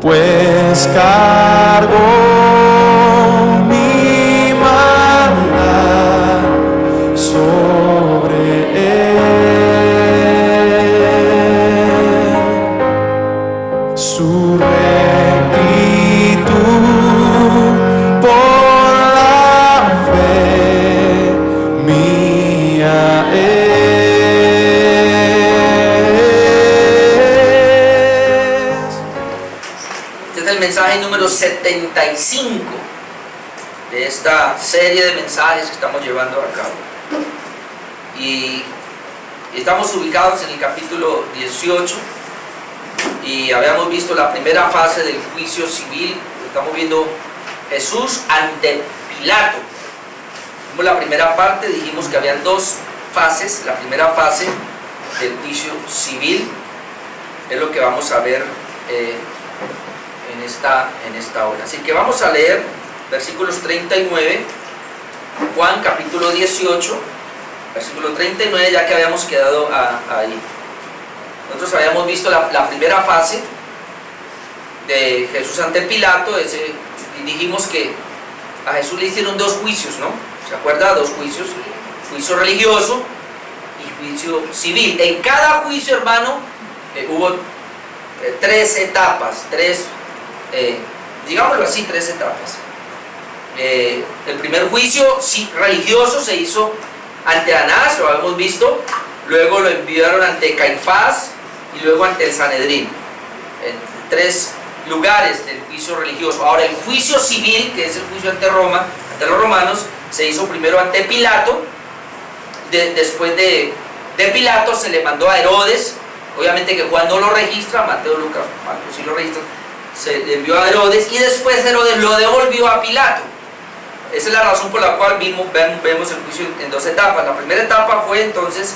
pues cargó mi maldad sobre él. Su rectitud por la fe mía El mensaje número 75 de esta serie de mensajes que estamos llevando a cabo, y estamos ubicados en el capítulo 18 y habíamos visto la primera fase del juicio civil. Estamos viendo Jesús ante Pilato. Vimos la primera parte, dijimos que habían dos fases. La primera fase del juicio civil es lo que vamos a ver en esta hora. Así que vamos a leer versículos 39, Juan capítulo 18, versículo 39, ya que habíamos quedado ahí. Nosotros habíamos visto la primera fase de Jesús ante Pilato, y dijimos que a Jesús le hicieron dos juicios, ¿no? ¿Se acuerda? Dos juicios: juicio religioso y juicio civil. En cada juicio, hermano, hubo tres etapas, digámoslo así, tres etapas. El primer juicio religioso se hizo ante Anás, lo habíamos visto. Luego lo enviaron ante Caifás y luego ante el Sanedrín, en tres lugares del juicio religioso. Ahora, el juicio civil, que es el juicio ante Roma, ante los romanos, se hizo primero ante Pilato. Después de Pilato se le mandó a Herodes. Obviamente que Juan no lo registra, Mateo, Lucas, Marcos sí lo registran. Se le envió a Herodes y después Herodes lo devolvió a Pilato. Esa es la razón por la cual vemos el juicio en dos etapas. La primera etapa fue entonces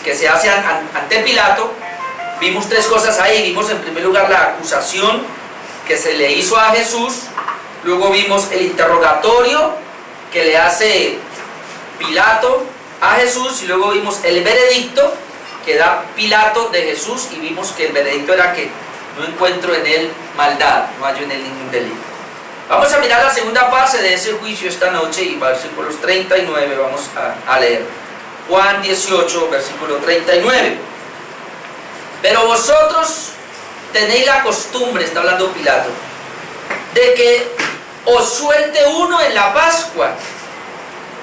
que se hace ante Pilato. Vimos tres cosas ahí. Vimos en primer lugar la acusación que se le hizo a Jesús. Luego vimos el interrogatorio que le hace Pilato a Jesús. Y luego vimos el veredicto que da Pilato de Jesús. Y vimos que el veredicto era que no encuentro en él maldad, no hallo en él ningún delito. Vamos a mirar la segunda fase de ese juicio esta noche, y versículos 39 vamos a leer. Juan 18, versículo 39. Pero vosotros tenéis la costumbre, está hablando Pilato, de que os suelte uno en la Pascua.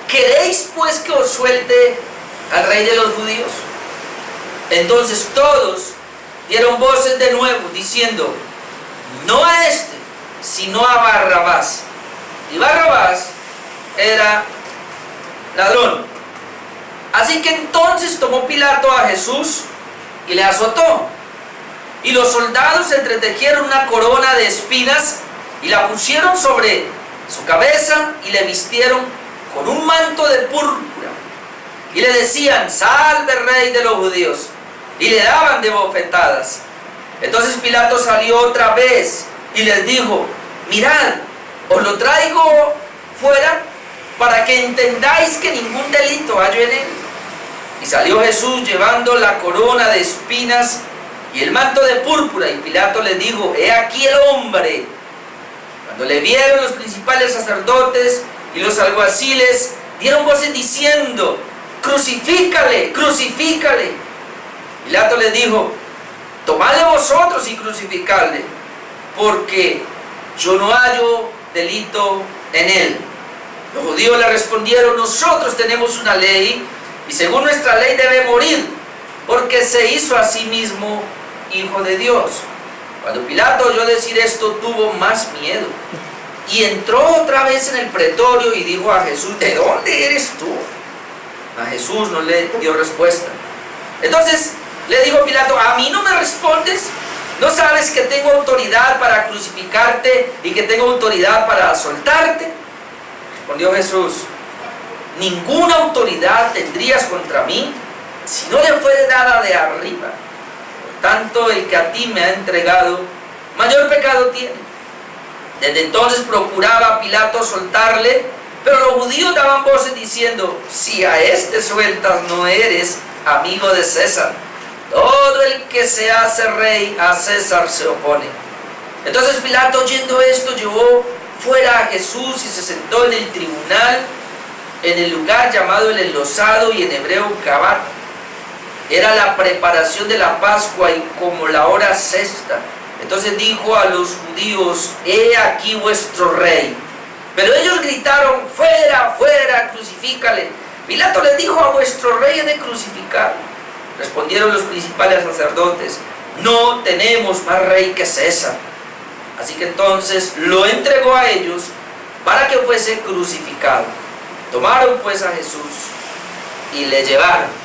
¿Queréis pues que os suelte al rey de los judíos? Entonces todos dieron voces de nuevo, diciendo: no a este, sino a Barrabás. Y Barrabás era ladrón. Así que entonces tomó Pilato a Jesús y le azotó. Y los soldados entretejieron una corona de espinas y la pusieron sobre su cabeza y le vistieron con un manto de púrpura. Y le decían: salve, rey de los judíos. Y le daban de bofetadas. Entonces Pilato salió otra vez y les dijo: mirad, os lo traigo fuera para que entendáis que ningún delito hallo en él. Y salió Jesús llevando la corona de espinas y el manto de púrpura, y Pilato le dijo: he aquí el hombre. Cuando le vieron, los principales sacerdotes y los alguaciles dieron voces diciendo: crucifícale, crucifícale. Pilato le dijo: tomadle vosotros y crucificadle, porque yo no hallo delito en él. Los judíos le respondieron: nosotros tenemos una ley, y según nuestra ley debe morir, porque se hizo a sí mismo hijo de Dios. Cuando Pilato oyó decir esto, tuvo más miedo, y entró otra vez en el pretorio y dijo a Jesús: ¿de dónde eres tú? A Jesús no le dio respuesta. Entonces le dijo Pilato: ¿a mí no me respondes? ¿No sabes que tengo autoridad para crucificarte y que tengo autoridad para soltarte? Respondió Jesús: ninguna autoridad tendrías contra mí si no le fuere dada de arriba. Por tanto, el que a ti me ha entregado, mayor pecado tiene. Desde entonces procuraba Pilato soltarle, pero los judíos daban voces diciendo: si a este sueltas, no eres amigo de César. Todo el que se hace rey a César se opone. Entonces Pilato, oyendo esto, llevó fuera a Jesús y se sentó en el tribunal, en el lugar llamado el Enlosado y en hebreo Gabat. Era la preparación de la Pascua y como la hora sexta. Entonces dijo a los judíos: he aquí vuestro rey. Pero ellos gritaron: fuera, fuera, crucifícale. Pilato les dijo: a vuestro rey he de crucificar. Respondieron los principales sacerdotes: no tenemos más rey que César. Así que entonces lo entregó a ellos para que fuese crucificado. Tomaron pues a Jesús y le llevaron.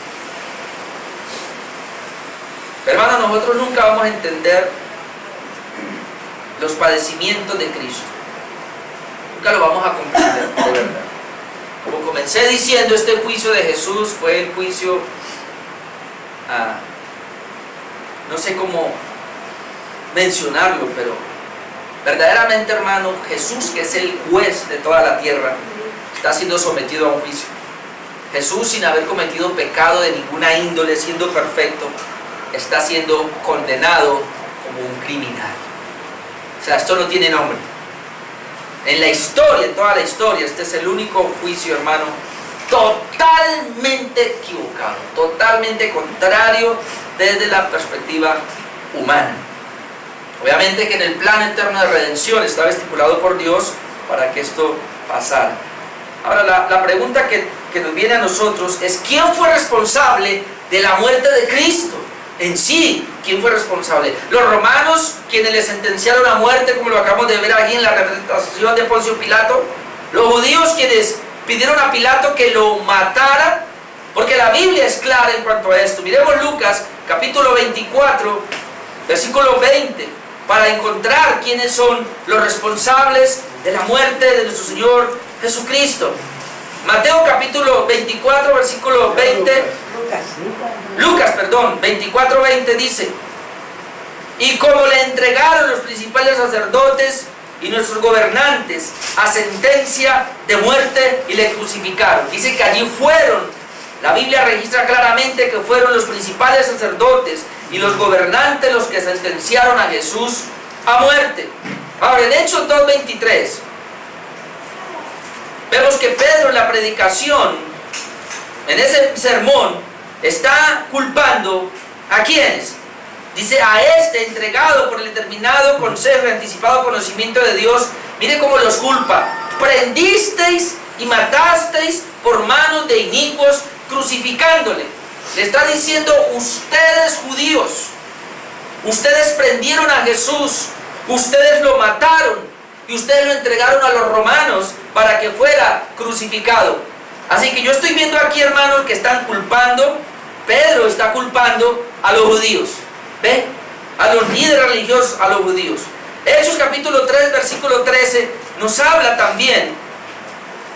Hermanos, nosotros nunca vamos a entender los padecimientos de Cristo. Nunca lo vamos a comprender, de verdad. Como comencé diciendo, este juicio de Jesús fue el juicio, no sé cómo mencionarlo, pero verdaderamente, hermano, Jesús, que es el juez de toda la tierra, está siendo sometido a un juicio. Jesús, sin haber cometido pecado de ninguna índole, siendo perfecto, está siendo condenado como un criminal. O sea, esto no tiene nombre. En la historia, en toda la historia, este es el único juicio, hermano, totalmente equivocado, totalmente contrario desde la perspectiva humana. Obviamente que en el plan eterno de redención estaba estipulado por Dios para que esto pasara. Ahora, la pregunta que nos viene a nosotros es: ¿quién fue responsable de la muerte de Cristo? En sí, ¿quién fue responsable? ¿Los romanos, quienes le sentenciaron a muerte, como lo acabamos de ver aquí en la representación de Poncio Pilato? ¿Los judíos, quienes pidieron a Pilato que lo matara? Porque la Biblia es clara en cuanto a esto. Miremos Lucas capítulo 24, versículo 20, para encontrar quiénes son los responsables de la muerte de nuestro Señor Jesucristo. Mateo capítulo 24, versículo 20. Lucas, 24, 20 dice: y como le entregaron los principales sacerdotes y nuestros gobernantes a sentencia de muerte y le crucificaron. Dice que allí fueron, la Biblia registra claramente que fueron los principales sacerdotes y los gobernantes los que sentenciaron a Jesús a muerte. Ahora, en Hechos 2:23 vemos que Pedro, en la predicación, en ese sermón, está culpando ¿a quiénes? Dice: a este entregado por el determinado consejo y anticipado conocimiento de Dios. Mire cómo los culpa: prendisteis y matasteis por manos de inicuos, crucificándole. Le está diciendo: ustedes judíos, ustedes prendieron a Jesús, ustedes lo mataron y ustedes lo entregaron a los romanos para que fuera crucificado. Así que yo estoy viendo aquí, hermanos, que están culpando. Pedro está culpando a los judíos. ¿Ve? A los líderes religiosos, a los judíos. Hechos capítulo 3, versículo 13 nos habla también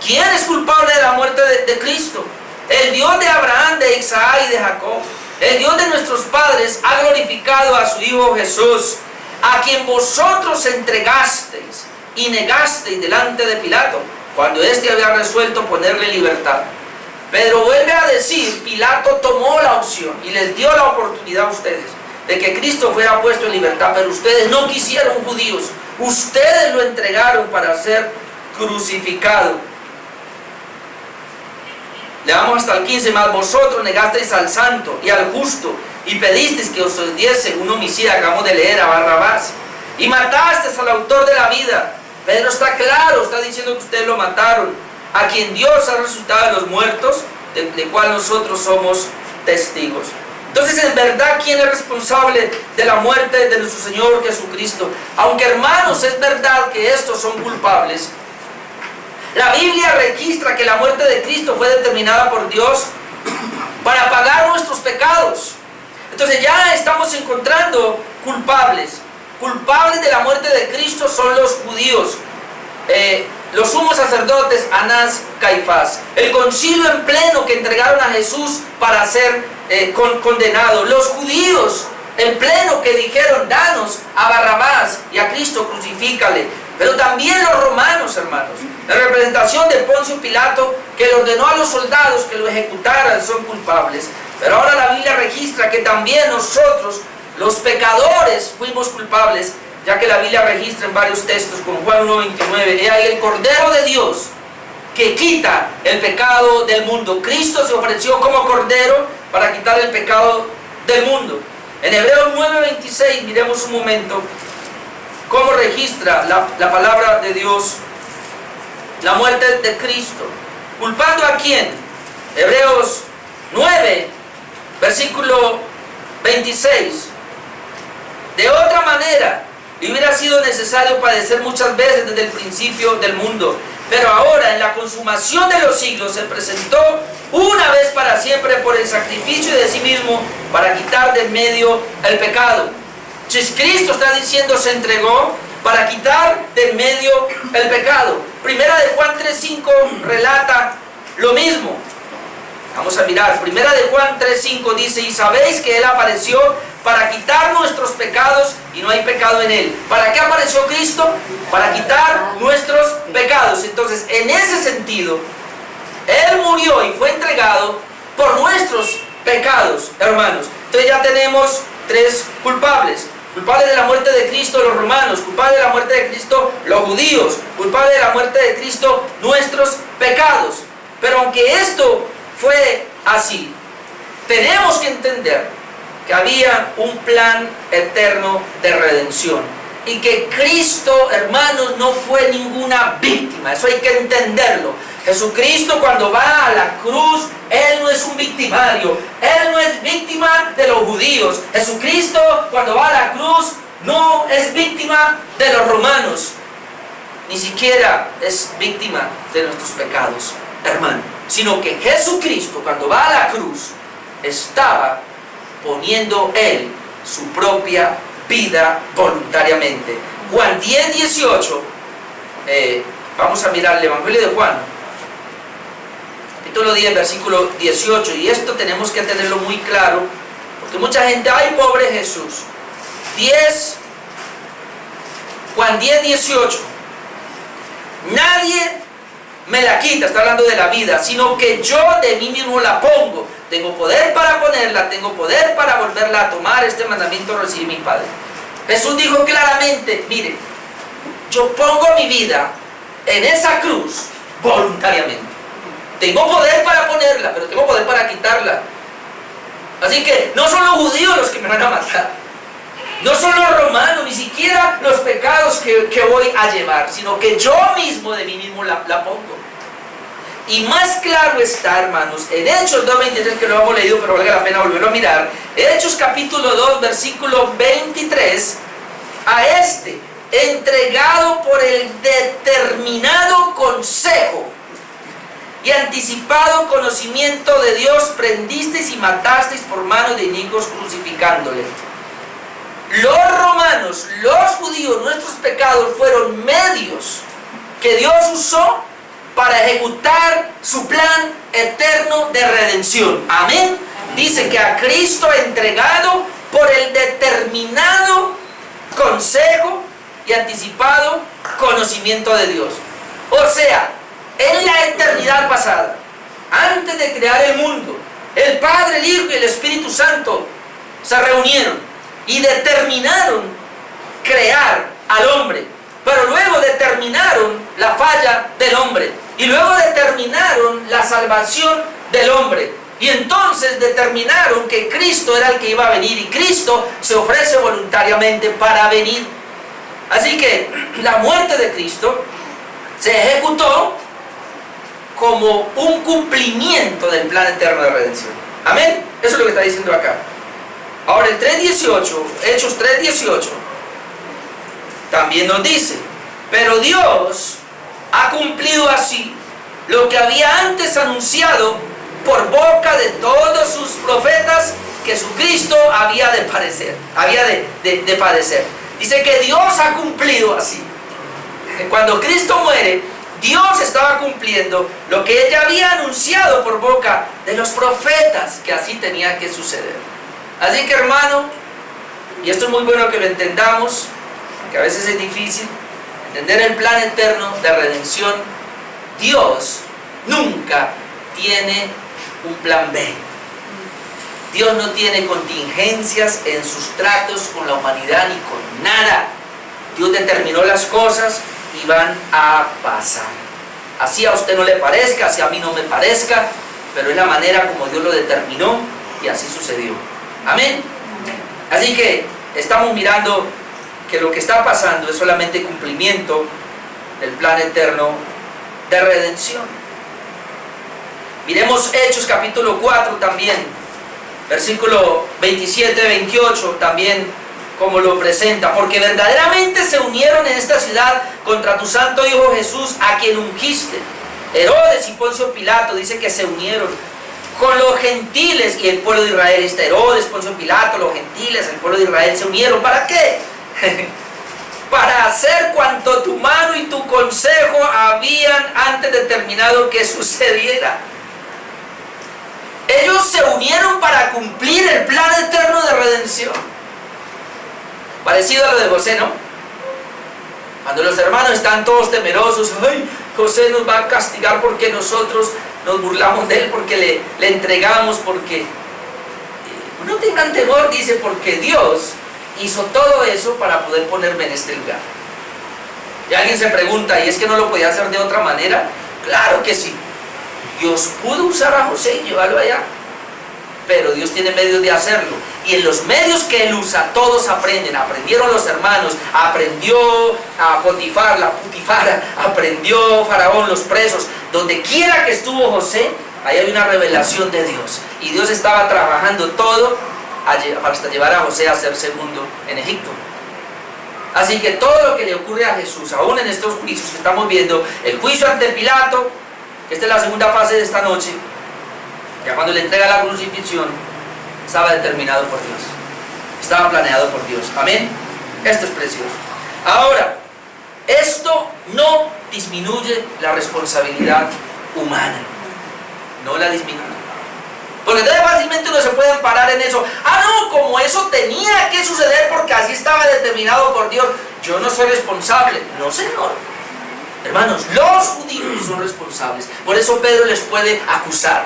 quién es culpable de la muerte de Cristo. El Dios de Abraham, de Isaac y de Jacob, el Dios de nuestros padres, ha glorificado a su Hijo Jesús, a quien vosotros entregasteis y negasteis delante de Pilato, cuando éste había resuelto ponerle libertad. Pedro vuelve a decir: Pilato tomó la opción y les dio la oportunidad a ustedes de que Cristo fuera puesto en libertad, pero ustedes no quisieron, judíos. Ustedes lo entregaron para ser crucificado. Leamos hasta el 15 más: vosotros negasteis al santo y al justo y pedisteis que os diese un homicida, acabamos de leer, a Barrabás, y matasteis al autor de la vida. Pedro está claro, está diciendo que ustedes lo mataron, a quien Dios ha resucitado de los muertos, de cual nosotros somos testigos. Entonces, en verdad, ¿quién es responsable de la muerte de nuestro Señor Jesucristo? Aunque, hermanos, es verdad que estos son culpables, la Biblia registra que la muerte de Cristo fue determinada por Dios para pagar nuestros pecados. Entonces ya estamos encontrando culpables. Culpables de la muerte de Cristo son los judíos, los sumos sacerdotes, Anás, Caifás, el concilio en pleno que entregaron a Jesús para ser condenado, los judíos en pleno que dijeron: danos a Barrabás y a Cristo crucifícale. Pero también los romanos, hermanos, la representación de Poncio Pilato, que le ordenó a los soldados que lo ejecutaran, son culpables. Pero ahora la Biblia registra que también nosotros, los pecadores, fuimos culpables, ya que la Biblia registra en varios textos, como Juan 1:29, he ahí el Cordero de Dios que quita el pecado del mundo. Cristo se ofreció como Cordero para quitar el pecado del mundo. En Hebreos 9:26, miremos un momento cómo registra la palabra de Dios la muerte de Cristo. ¿Culpando a quién? Hebreos 9, versículo 26. De otra manera, le hubiera sido necesario padecer muchas veces desde el principio del mundo. Pero ahora, en la consumación de los siglos, se presentó una vez para siempre por el sacrificio de sí mismo para quitar de en medio el pecado. Entonces Cristo está diciendo, se entregó para quitar de en medio el pecado. Primera de Juan 3:5 relata lo mismo. Vamos a mirar. Primera de Juan 3:5 dice, y sabéis que Él apareció para quitar nuestros pecados y no hay pecado en Él. ¿Para qué apareció Cristo? Para quitar nuestros pecados. Entonces, en ese sentido, Él murió y fue entregado por nuestros pecados, hermanos. Entonces ya tenemos tres culpables. Culpables de la muerte de Cristo, los romanos. Culpables de la muerte de Cristo, los judíos. Culpables de la muerte de Cristo, nuestros pecados. Pero aunque esto fue así, tenemos que entender que había un plan eterno de redención y que Cristo, hermanos, no fue ninguna víctima. Eso hay que entenderlo. Jesucristo, cuando va a la cruz, Él no es un victimario. Él no es víctima de los judíos. Jesucristo, cuando va a la cruz, no es víctima de los romanos. Ni siquiera es víctima de nuestros pecados, hermano. Sino que Jesucristo, cuando va a la cruz, estaba poniendo Él su propia vida voluntariamente. Juan 10:18, vamos a mirar el Evangelio de Juan, capítulo 10, versículo 18, y esto tenemos que tenerlo muy claro, porque mucha gente, ay, pobre Jesús. Juan 10:18, nadie me la quita, está hablando de la vida, sino que yo de mí mismo la pongo. Tengo poder para ponerla, tengo poder para volverla a tomar. Este mandamiento lo recibe mi Padre. Jesús dijo claramente, mire, yo pongo mi vida en esa cruz voluntariamente. Tengo poder para ponerla, pero tengo poder para quitarla. Así que no son los judíos los que me van a matar, no son los romanos, ni siquiera los pecados que voy a llevar, sino que yo mismo de mí mismo la pongo. Y más claro está, hermanos, en Hechos 2:23, que lo hemos leído, pero vale la pena volverlo a mirar. Hechos capítulo 2, versículo 23, a este, entregado por el determinado consejo y anticipado conocimiento de Dios, prendisteis y matasteis por manos de inicuos, crucificándole. Los romanos, los judíos, nuestros pecados fueron medios que Dios usó para ejecutar su plan eterno de redención. Amén. Dice que a Cristo entregado por el determinado consejo y anticipado conocimiento de Dios. O sea, en la eternidad pasada, antes de crear el mundo, el Padre, el Hijo y el Espíritu Santo se reunieron y determinaron crear al hombre, pero luego determinaron la falla del hombre y luego determinaron la salvación del hombre, y entonces determinaron que Cristo era el que iba a venir, y Cristo se ofrece voluntariamente para venir. Así que la muerte de Cristo se ejecutó como un cumplimiento del plan eterno de redención. Amén. Eso es lo que está diciendo acá. Ahora el 3:18, Hechos 3:18, también nos dice, pero Dios ha cumplido así lo que había antes anunciado por boca de todos sus profetas, que Jesucristo había de padecer. Dice que Dios ha cumplido así. Cuando Cristo muere, Dios estaba cumpliendo lo que Él ya había anunciado por boca de los profetas, que así tenía que suceder. Así que, hermano, y esto es muy bueno que lo entendamos, que a veces es difícil entender el plan eterno de redención. Dios nunca tiene un plan B. Dios no tiene contingencias en sus tratos con la humanidad ni con nada. Dios determinó las cosas y van a pasar. Así a usted no le parezca, así a mí no me parezca, pero es la manera como Dios lo determinó y así sucedió. Amén. Así que estamos mirando que lo que está pasando es solamente cumplimiento del plan eterno de redención. Miremos Hechos capítulo 4 también, versículo 27-28 también, como lo presenta. Porque verdaderamente se unieron en esta ciudad contra tu santo Hijo Jesús, a quien ungiste. Herodes y Poncio Pilato, dice que se unieron con los gentiles y el pueblo de Israel. Herodes, Poncio Pilato, los gentiles, el pueblo de Israel se unieron. ¿Para qué? Para hacer cuanto tu mano y tu consejo habían antes determinado que sucediera. Ellos se unieron para cumplir el plan eterno de redención. Parecido a lo de José, ¿no? Cuando los hermanos están todos temerosos, ¡ay! José nos va a castigar porque nosotros nos burlamos de él, porque le entregamos, porque... No tengan temor, dice, porque Dios hizo todo eso para poder ponerme en este lugar. Y alguien se pregunta, ¿y es que no lo podía hacer de otra manera? Claro que sí. Dios pudo usar a José y llevarlo allá, pero Dios tiene medios de hacerlo, y en los medios que Él usa todos aprenden. Aprendieron los hermanos, aprendió a Potifar, la Putifara, aprendió Faraón, los presos. Donde quiera que estuvo José, ahí hay una revelación de Dios, y Dios estaba trabajando todo hasta llevar a José a ser segundo en Egipto. Así que todo lo que le ocurre a Jesús, aún en estos juicios que estamos viendo, el juicio ante Pilato, esta es la segunda fase de esta noche, ya cuando le entrega la crucifixión, estaba determinado por Dios, estaba planeado por Dios. Amén. Esto es precioso. Ahora, esto no disminuye la responsabilidad humana, no la disminuye, porque entonces fácilmente uno se puede amparar en eso. Ah, no, como eso tenía que suceder porque así estaba determinado por Dios, yo no soy responsable. No, Señor. Hermanos, los judíos son responsables, por eso Pedro les puede acusar.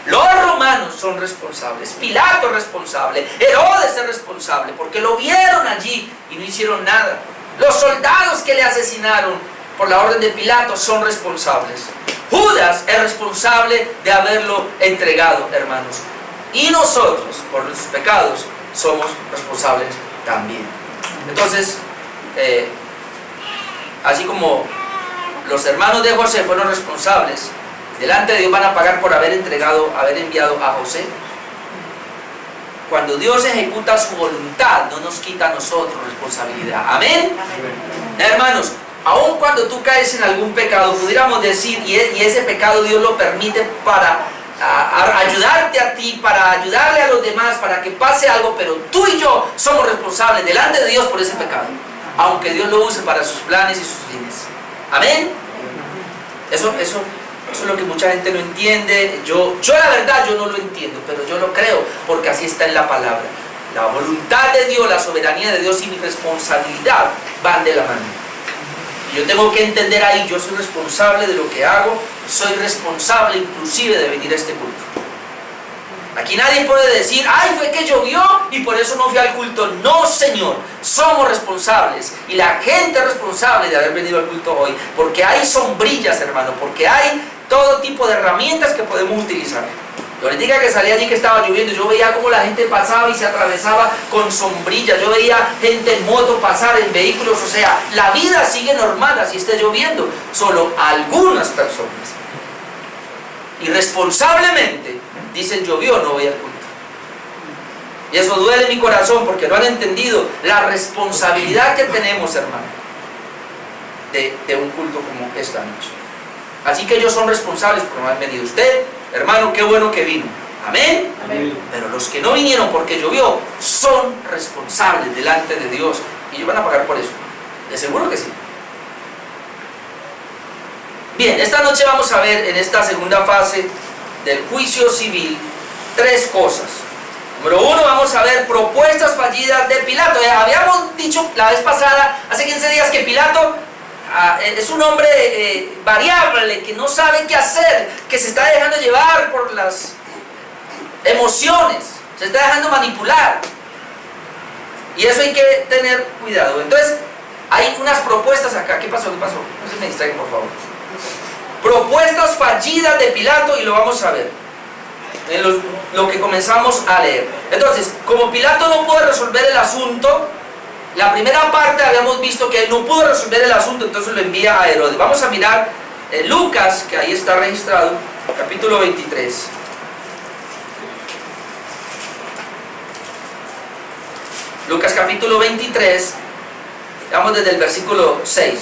Los romanos son responsables, Pilato es responsable, Herodes es responsable, porque lo vieron allí y no hicieron nada. Los soldados que le asesinaron por la orden de Pilato son responsables. Judas es responsable de haberlo entregado, hermanos. Y nosotros, por nuestros pecados, somos responsables también. Entonces, así como los hermanos de José fueron responsables, delante de Dios van a pagar por haber enviado a José. Cuando Dios ejecuta su voluntad, no nos quita a nosotros responsabilidad. Amén. Hermanos, aun cuando tú caes en algún pecado, pudiéramos decir, y ese pecado Dios lo permite para ayudarte a ti, para ayudarle a los demás, para que pase algo, pero tú y yo somos responsables delante de Dios por ese pecado, aunque Dios lo use para sus planes y sus fines. Amén. Eso es lo que mucha gente no entiende. Yo la verdad, yo no lo entiendo, pero yo lo creo, porque así está en la palabra. La voluntad de Dios, la soberanía de Dios y mi responsabilidad van de la mano. Yo tengo que entender ahí, yo soy responsable de lo que hago, soy responsable inclusive de venir a este culto. Aquí nadie puede decir, ay, fue que llovió y por eso no fui al culto. No, Señor, somos responsables, y la gente es responsable de haber venido al culto hoy, porque hay sombrillas, hermano, porque hay todo tipo de herramientas que podemos utilizar. Yo les diga que salí allí que estaba lloviendo, yo veía cómo la gente pasaba y se atravesaba con sombrillas, yo veía gente en moto pasar, en vehículos, o sea, la vida sigue normal así esté lloviendo, solo algunas personas irresponsablemente dicen llovió, no voy al culto. Y eso duele en mi corazón porque no han entendido la responsabilidad que tenemos, hermano, de un culto como esta noche. Así que ellos son responsables por no haber venido. Usted, hermano, qué bueno que vino. Amén. Amén. Pero los que no vinieron porque llovió son responsables delante de Dios y ellos van a pagar por eso. De seguro que sí. Bien, esta noche vamos a ver en esta segunda fase del juicio civil 3 cosas. Número 1, vamos a ver propuestas fallidas de Pilato. Habíamos dicho la vez pasada, hace 15 días, que Pilato es un hombre variable, que no sabe qué hacer, que se está dejando llevar por las emociones, Se está dejando manipular. Y eso hay que tener cuidado. Entonces, hay unas propuestas acá. ¿Qué pasó? No se me distraigan, por favor. Propuestas fallidas de Pilato, y lo vamos a ver en lo que comenzamos a leer. Entonces, como Pilato no pudo resolver el asunto, la primera parte habíamos visto que él no pudo resolver el asunto, entonces lo envía a Herodes. Vamos a mirar Lucas, que ahí está registrado, capítulo 23. Lucas capítulo 23, vamos desde el versículo 6.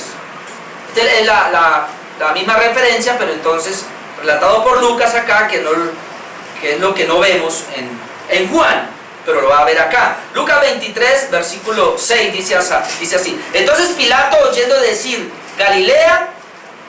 Esta es la misma referencia, pero entonces relatado por Lucas acá, que es lo que no vemos en Juan, pero lo va a ver acá. Lucas 23, versículo 6, dice así. Entonces Pilato, oyendo decir Galilea,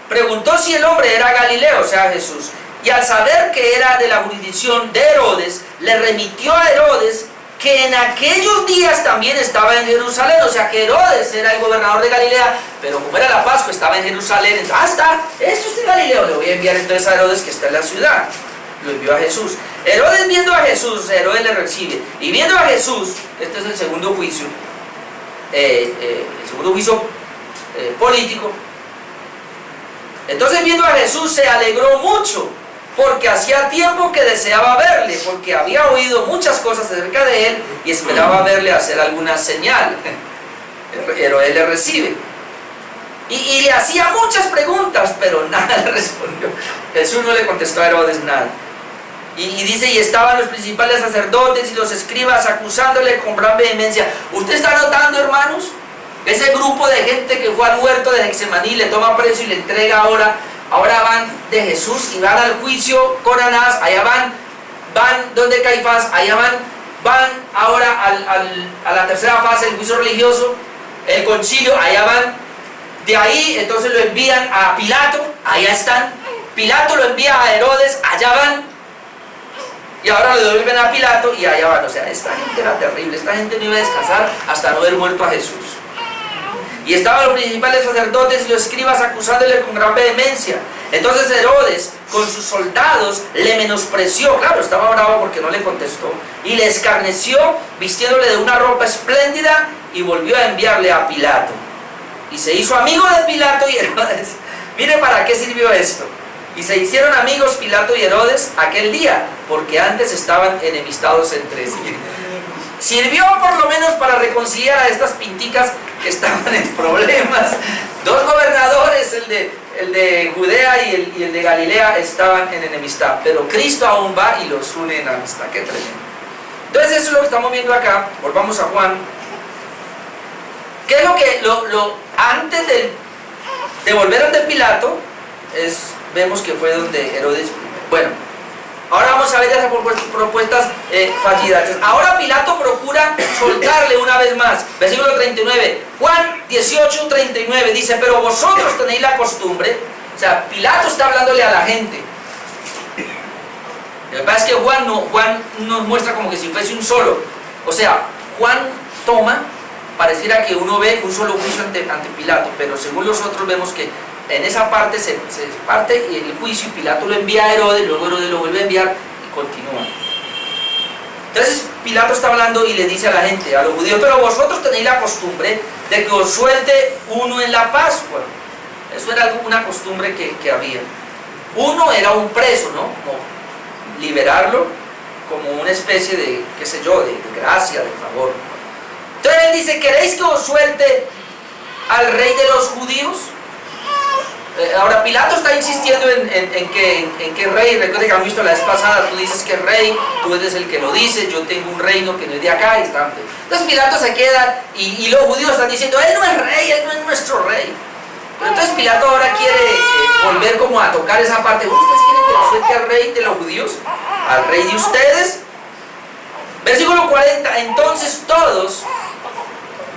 preguntó si el hombre era Galileo, o sea, Jesús. Y al saber que era de la jurisdicción de Herodes, le remitió a Herodes, que en aquellos días también estaba en Jerusalén. O sea, que Herodes era el gobernador de Galilea, pero como era la Pascua, estaba en Jerusalén. Entonces, esto es de Galileo. Le voy a enviar entonces a Herodes, que está en la ciudad. Lo envió a Jesús. Herodes, viendo a Jesús, Herodes le recibe. Y viendo a Jesús, este es el segundo juicio, político. Entonces, viendo a Jesús, se alegró mucho, porque hacía tiempo que deseaba verle, porque había oído muchas cosas acerca de él y esperaba verle hacer alguna señal. Herodes le recibe y le hacía muchas preguntas, pero nada le respondió. Jesús no le contestó a Herodes nada. Y dice, y estaban los principales sacerdotes y los escribas acusándole con gran vehemencia. ¿Usted está notando, hermanos? Ese grupo de gente que fue al huerto de Getsemaní, le toma preso y le entrega ahora van de Jesús y van al juicio con Anás, allá van donde Caifás, allá van ahora a la tercera fase, el juicio religioso, el concilio, allá van. De ahí entonces lo envían a Pilato, allá están. Pilato lo envía a Herodes, allá van. Y ahora lo devuelven a Pilato y allá van. O sea, esta gente era terrible, esta gente no iba a descansar hasta no ver muerto a Jesús. Y estaban los principales sacerdotes y los escribas acusándole con gran vehemencia. Entonces Herodes, con sus soldados, le menospreció. Claro, estaba bravo porque no le contestó. Y le escarneció, vistiéndole de una ropa espléndida, y volvió a enviarle a Pilato. Y se hizo amigo de Pilato y Herodes. Mire para qué sirvió esto. Y se hicieron amigos Pilato y Herodes aquel día, porque antes estaban enemistados entre sí. Sirvió por lo menos para reconciliar a estas pinticas que estaban en problemas. Dos gobernadores, el de Judea y el de Galilea, estaban en enemistad, pero Cristo aún va y los une en amistad. Qué tremendo. Entonces eso es lo que estamos viendo acá. Volvamos a Juan. ¿Qué es lo que antes de volver ante Pilato? Vemos que fue donde Herodes. Bueno, ahora vamos a ver esas propuestas fallidas. Ahora Pilato procura soltarle una vez más. Versículo 39. Juan 18, 39 dice, pero vosotros tenéis la costumbre. O sea, Pilato está hablándole a la gente. Lo que pasa es que Juan nos muestra como que si fuese un solo. O sea, Juan toma, pareciera que uno ve un solo juicio ante Pilato, pero según los otros vemos que en esa parte se parte el juicio y Pilato lo envía a Herodes, luego Herodes lo vuelve a enviar y continúa. Entonces Pilato está hablando y le dice a la gente, a los judíos, pero vosotros tenéis la costumbre de que os suelte uno en la Pascua. Eso era una costumbre que había. Uno era un preso, ¿no? Como liberarlo, como una especie de, qué sé yo, de gracia, de favor. Entonces él dice, ¿queréis que os suelte al rey de los judíos? Ahora Pilato está insistiendo en que rey. Recuerda que han visto la vez pasada, tú dices que rey, tú eres el que lo dice, yo tengo un reino que no es de acá. Entonces Pilato se queda y los judíos están diciendo, él no es rey, él no es nuestro rey. Pero entonces Pilato ahora quiere volver como a tocar esa parte. ¿Ustedes quieren que lo suelte al rey de los judíos? ¿Al rey de ustedes? Versículo 40, entonces todos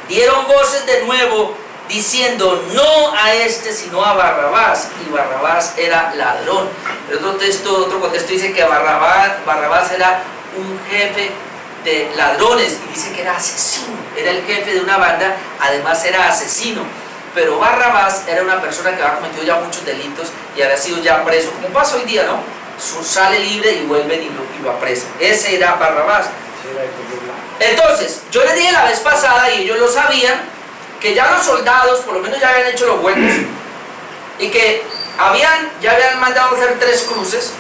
dieron voces de nuevo diciendo, no a este sino a Barrabás, y Barrabás era ladrón. El otro contexto dice que Barrabás era un jefe de ladrones, y dice que era asesino, era el jefe de una banda, además era asesino. Pero Barrabás era una persona que había cometido ya muchos delitos y había sido ya preso, como pasa hoy día, ¿no? Sale libre y vuelven y lo apresan. Ese era Barrabás. Entonces, yo les dije la vez pasada, y ellos lo sabían, que ya los soldados, por lo menos ya habían hecho los huecos, y que ya habían mandado hacer 3 cruces,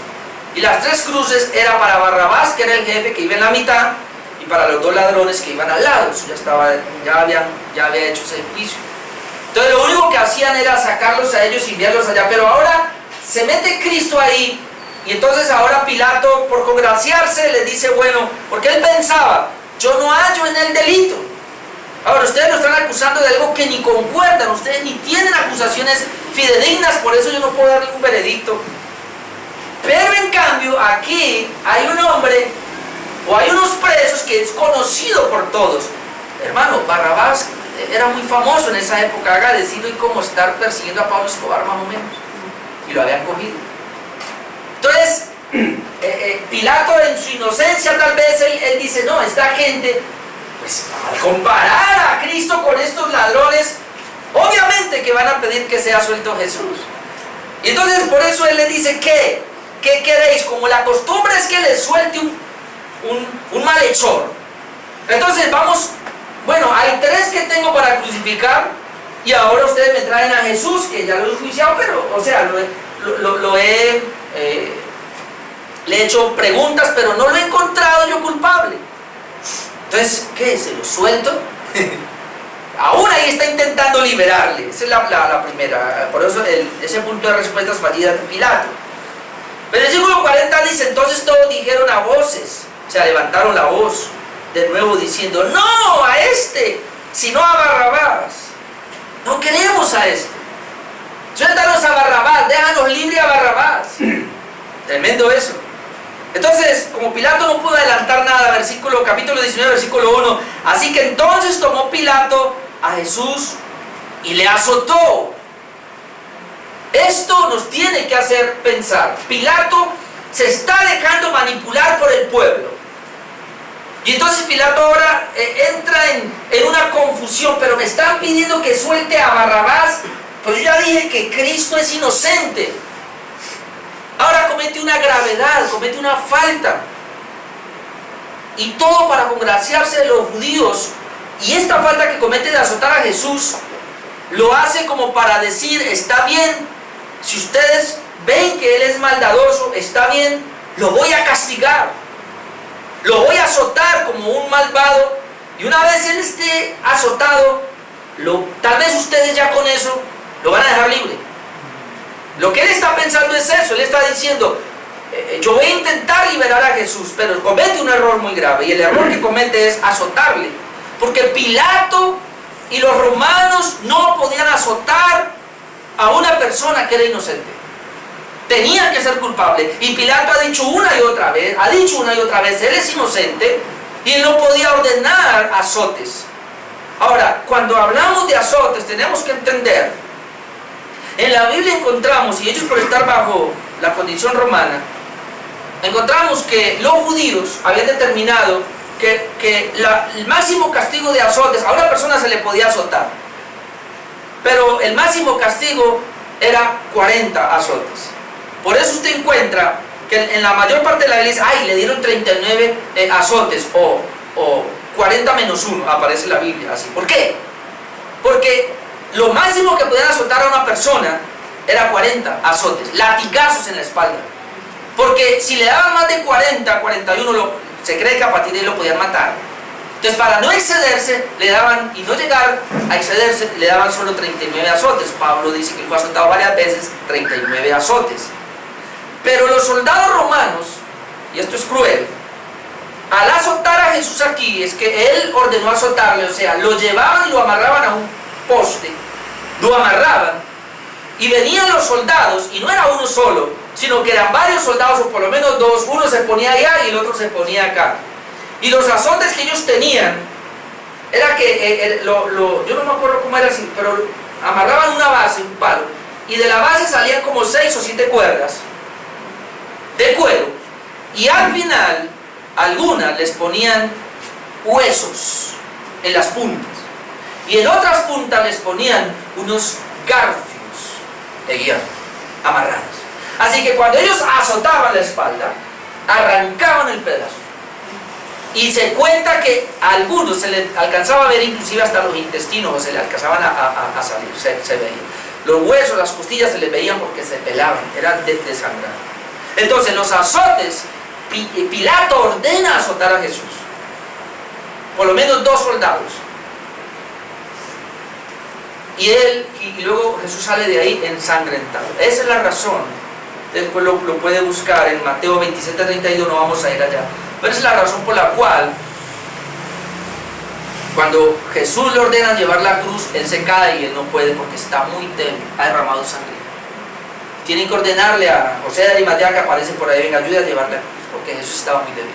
y las 3 cruces era para Barrabás, que era el jefe, que iba en la mitad, y para los 2 ladrones que iban al lado. Eso ya había hecho ese juicio. Entonces lo único que hacían era sacarlos a ellos y enviarlos allá, pero ahora se mete Cristo ahí, y entonces ahora Pilato, por congraciarse, les dice, bueno, porque él pensaba, yo no hallo en el delito. Ahora, ustedes lo están acusando de algo que ni concuerdan, ustedes ni tienen acusaciones fidedignas, por eso yo no puedo dar ningún veredicto. Pero en cambio, aquí hay un hombre, o hay unos presos que es conocido por todos. Hermano, Barrabás era muy famoso en esa época, haga decirlo, y como estar persiguiendo a Pablo Escobar más o menos. Y lo habían cogido. Entonces, Pilato en su inocencia tal vez él dice, no, esta gente, pues al comparar a Cristo con estos ladrones, obviamente que van a pedir que sea suelto Jesús. Y entonces por eso él le dice, ¿qué queréis? Como la costumbre es que le suelte un malhechor. Entonces vamos, bueno, hay 3 que tengo para crucificar, y ahora ustedes me traen a Jesús, que ya lo he juiciado, pero, o sea, le he hecho preguntas, pero no lo he encontrado yo culpable. Entonces, ¿qué? ¿Se lo suelto? Aún ahí está intentando liberarle. Esa es la primera. Por eso ese punto de respuestas fallidas de Pilato. Pero el versículo 40 dice, entonces todos dijeron a voces, o sea, levantaron la voz de nuevo diciendo, no a este, sino a Barrabás. No queremos a este. Suéltanos a Barrabás, déjanos libre a Barrabás. Tremendo eso. Entonces, como Pilato no pudo adelantar nada, capítulo 19, versículo 1, así que entonces tomó Pilato a Jesús y le azotó. Esto nos tiene que hacer pensar. Pilato se está dejando manipular por el pueblo. Y entonces Pilato ahora entra en una confusión, pero me están pidiendo que suelte a Barrabás, pues yo ya dije que Cristo es inocente. Ahora comete una gravedad, comete una falta. Y todo para congraciarse de los judíos. Y esta falta que comete de azotar a Jesús, lo hace como para decir, está bien, si ustedes ven que Él es maldadoso, está bien, lo voy a castigar. Lo voy a azotar como un malvado. Y una vez Él esté azotado, tal vez ustedes ya con eso lo van a dejar libre. Lo que él está pensando es eso. Él está diciendo, yo voy a intentar liberar a Jesús, pero comete un error muy grave, y el error que comete es azotarle, porque Pilato y los romanos no podían azotar a una persona que era inocente. Tenía que ser culpable, y Pilato ha dicho una y otra vez, él es inocente, y él no podía ordenar azotes. Ahora, cuando hablamos de azotes, tenemos que entender, en la Biblia encontramos, y ellos por estar bajo la condición romana, encontramos que los judíos habían determinado que el máximo castigo de azotes, a una persona se le podía azotar, pero el máximo castigo era 40 azotes. Por eso usted encuentra que en la mayor parte de la Biblia dice, le dieron 39 azotes, o 40 menos 1, aparece en la Biblia así. ¿Por qué? Porque lo máximo que podían azotar a una persona era 40 azotes, latigazos en la espalda. Porque si le daban más de 40, 41, se cree que a partir de ahí lo podían matar. Entonces, para no excederse, le daban, y no llegar a excederse, le daban solo 39 azotes. Pablo dice que él fue azotado varias veces, 39 azotes. Pero los soldados romanos, y esto es cruel, al azotar a Jesús aquí, es que él ordenó azotarle, o sea, lo llevaban y lo amarraban a un poste, lo amarraban, y venían los soldados, y no era uno solo, sino que eran varios soldados, o por lo menos 2, uno se ponía allá y el otro se ponía acá. Y los azotes que ellos tenían, era que, yo no me acuerdo cómo era así, pero amarraban una base, un palo, y de la base salían como 6 o 7 cuerdas de cuero, y al final, algunas les ponían huesos en las puntas, y en otras puntas les ponían unos garfios de hierro amarrados. Así que cuando ellos azotaban la espalda, arrancaban el pedazo. Y se cuenta que a algunos se les alcanzaba a ver inclusive hasta los intestinos, o se les alcanzaban a salir, se veían. Los huesos, las costillas se les veían porque se pelaban, eran desangrados. Entonces los azotes, Pilato ordena azotar a Jesús. Por lo menos 2 soldados. Y luego Jesús sale de ahí ensangrentado. Esa es la razón. Después lo puede buscar en Mateo 27:32, no vamos a ir allá. Pero esa es la razón por la cual cuando Jesús le ordena llevar la cruz, él se cae y él no puede porque está muy débil, ha derramado sangre. Tienen que ordenarle a José de Arimatea, que aparece por ahí, venga, ayude a llevar la cruz, porque Jesús estaba muy débil.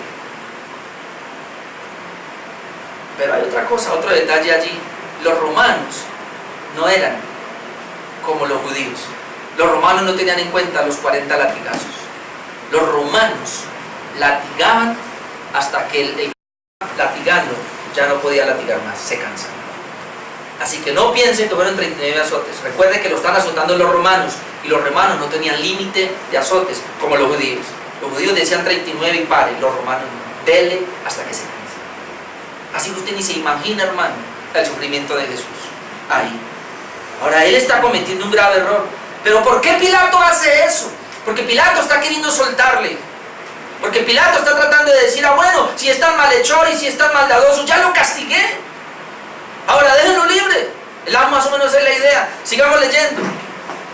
Pero hay otra cosa, otro detalle allí. Los romanos no eran como los judíos. Los romanos no tenían en cuenta los 40 latigazos. Los romanos latigaban hasta que el latigando ya no podía latigar más, se cansaba. Así que no piensen que fueron 39 azotes. Recuerden que lo están azotando los romanos, y los romanos no tenían límite de azotes como los judíos. Los judíos decían 39 y pare, los romanos no, dele hasta que se canse. Así que usted ni se imagina, hermano, el sufrimiento de Jesús ahí. Ahora, él está cometiendo un grave error. ¿Pero por qué Pilato hace eso? Porque Pilato está queriendo soltarle. Porque Pilato está tratando de decir, bueno, si es tan malhechor y si es tan maldadoso, ya lo castigué. Ahora déjenlo libre. Más o menos es la idea. Sigamos leyendo.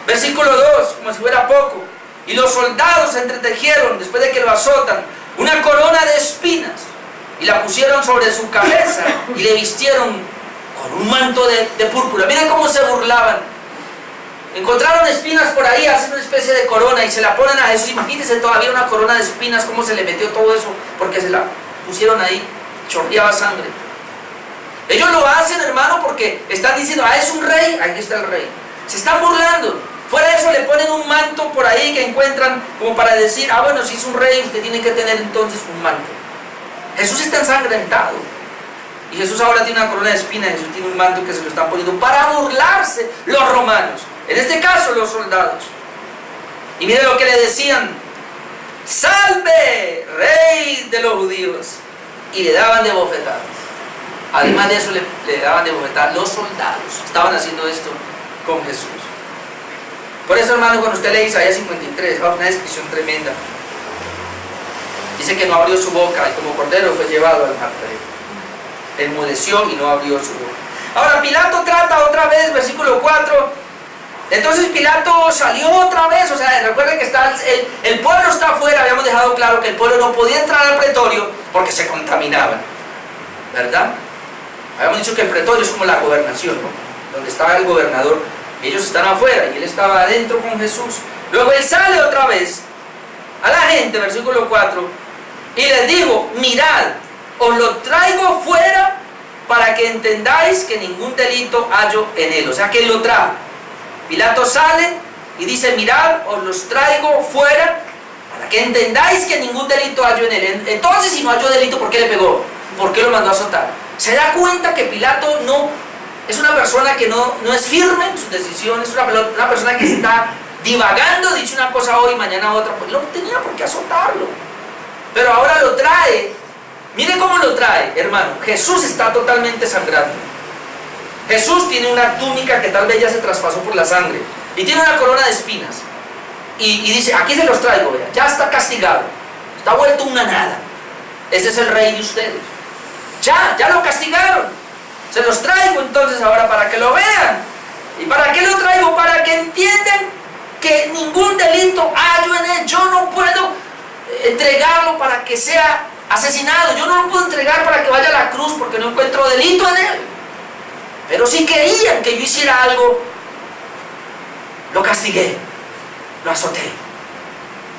Versículo 2, como si fuera poco. Y los soldados se entretejieron, después de que lo azotan, una corona de espinas, y la pusieron sobre su cabeza, y le vistieron con un manto de púrpura. Miren cómo se burlaban. Encontraron espinas por ahí, hacen una especie de corona y se la ponen a Jesús. Imagínense todavía una corona de espinas, cómo se le metió todo eso, porque se la pusieron ahí, chorreaba sangre. Ellos lo hacen, hermano, porque están diciendo, es un rey, aquí está el rey. Se están burlando. Fuera de eso le ponen un manto por ahí que encuentran como para decir, bueno, si es un rey, usted tiene que tener entonces un manto. Jesús está ensangrentado. Y Jesús ahora tiene una corona de espinas, Jesús tiene un manto que se lo están poniendo para burlarse los romanos. En este caso los soldados. Y mire lo que le decían: ¡salve, rey de los judíos! Y le daban de bofetadas. Además de eso le daban de bofetadas. Los soldados estaban haciendo esto con Jesús. Por eso, hermano, cuando usted lee Isaías 53, una descripción tremenda. Dice que no abrió su boca y como cordero fue llevado al matadero. Enmudeció y no abrió su boca. Ahora Pilato trata otra vez, versículo 4. Entonces Pilato salió otra vez. O sea, recuerden que el pueblo está afuera. Habíamos dejado claro que el pueblo no podía entrar al pretorio porque se contaminaban, ¿verdad? Habíamos dicho que el pretorio es como la gobernación, ¿no? Donde estaba el gobernador. Ellos están afuera y él estaba adentro con Jesús. Luego él sale otra vez a la gente, versículo 4, y les digo: mirad, os lo traigo fuera para que entendáis que ningún delito hallo en él. O sea que él lo trajo. Pilato sale y dice: mirad, os los traigo fuera para que entendáis que ningún delito hallo en él. Entonces, si no halló delito, ¿por qué le pegó? ¿Por qué lo mandó a azotar? Se da cuenta que Pilato no es una persona que no es firme en sus decisiones, es una persona que está divagando, dice una cosa hoy, mañana otra. Pues no tenía por qué azotarlo, pero ahora lo trae. Mire cómo lo trae, hermano. Jesús está totalmente sangrando. Jesús tiene una túnica que tal vez ya se traspasó por la sangre, y tiene una corona de espinas, y dice: aquí se los traigo, vea, ya está castigado, está vuelto una nada. Ese es el rey de ustedes. Ya lo castigaron. Se los traigo entonces ahora para que lo vean. ¿Y para qué lo traigo? Para que entiendan que ningún delito hallo en él. Yo no puedo entregarlo para que sea asesinado. Yo no lo puedo entregar para que vaya a la cruz porque no encuentro delito en él. Pero si querían que yo hiciera algo, lo castigué, lo azoté.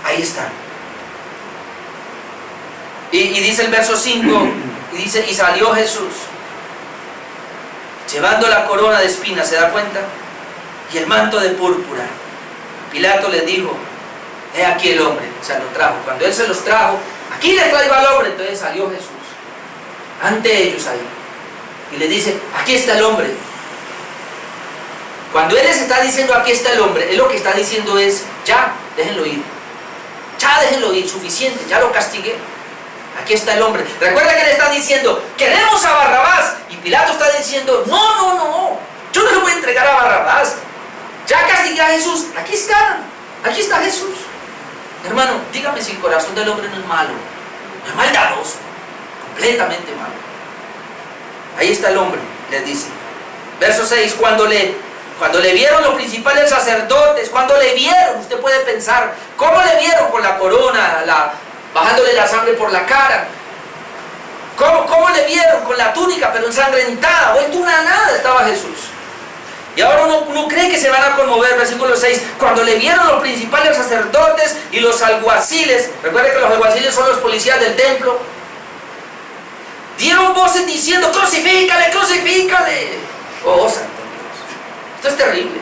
Ahí está. Y dice el verso 5, y dice: y salió Jesús llevando la corona de espinas, ¿se da cuenta? Y el manto de púrpura. Pilato les dijo: he aquí el hombre. O sea, lo trajo. Cuando él se los trajo, aquí le traigo al hombre. Entonces salió Jesús ante ellos ahí y les dice: aquí está el hombre. Cuando él les está diciendo aquí está el hombre, él lo que está diciendo es: ya, déjenlo ir. Ya déjenlo ir, suficiente, ya lo castigué. aquí está el hombre. Recuerda que le están diciendo, queremos a Barrabás. Y Pilato está diciendo, no, yo no le voy a entregar a Barrabás. Ya castigué a Jesús, aquí está Jesús. Hermano, dígame si el corazón del hombre no es malo, no es maldadoso, completamente malo. Ahí está el hombre, les dice. Verso 6, cuando le vieron los principales sacerdotes, cuando le vieron, usted puede pensar, ¿cómo le vieron? Con la corona, bajándole la sangre por la cara. ¿Cómo le vieron? Con la túnica, pero ensangrentada, vuelto una nada estaba Jesús. Y ahora uno cree que se van a conmover, versículo 6, cuando le vieron los principales sacerdotes y los alguaciles, recuerden que los alguaciles son los policías del templo, dieron voces diciendo, crucifícale, crucifícale. Oh, santo Dios, esto es terrible.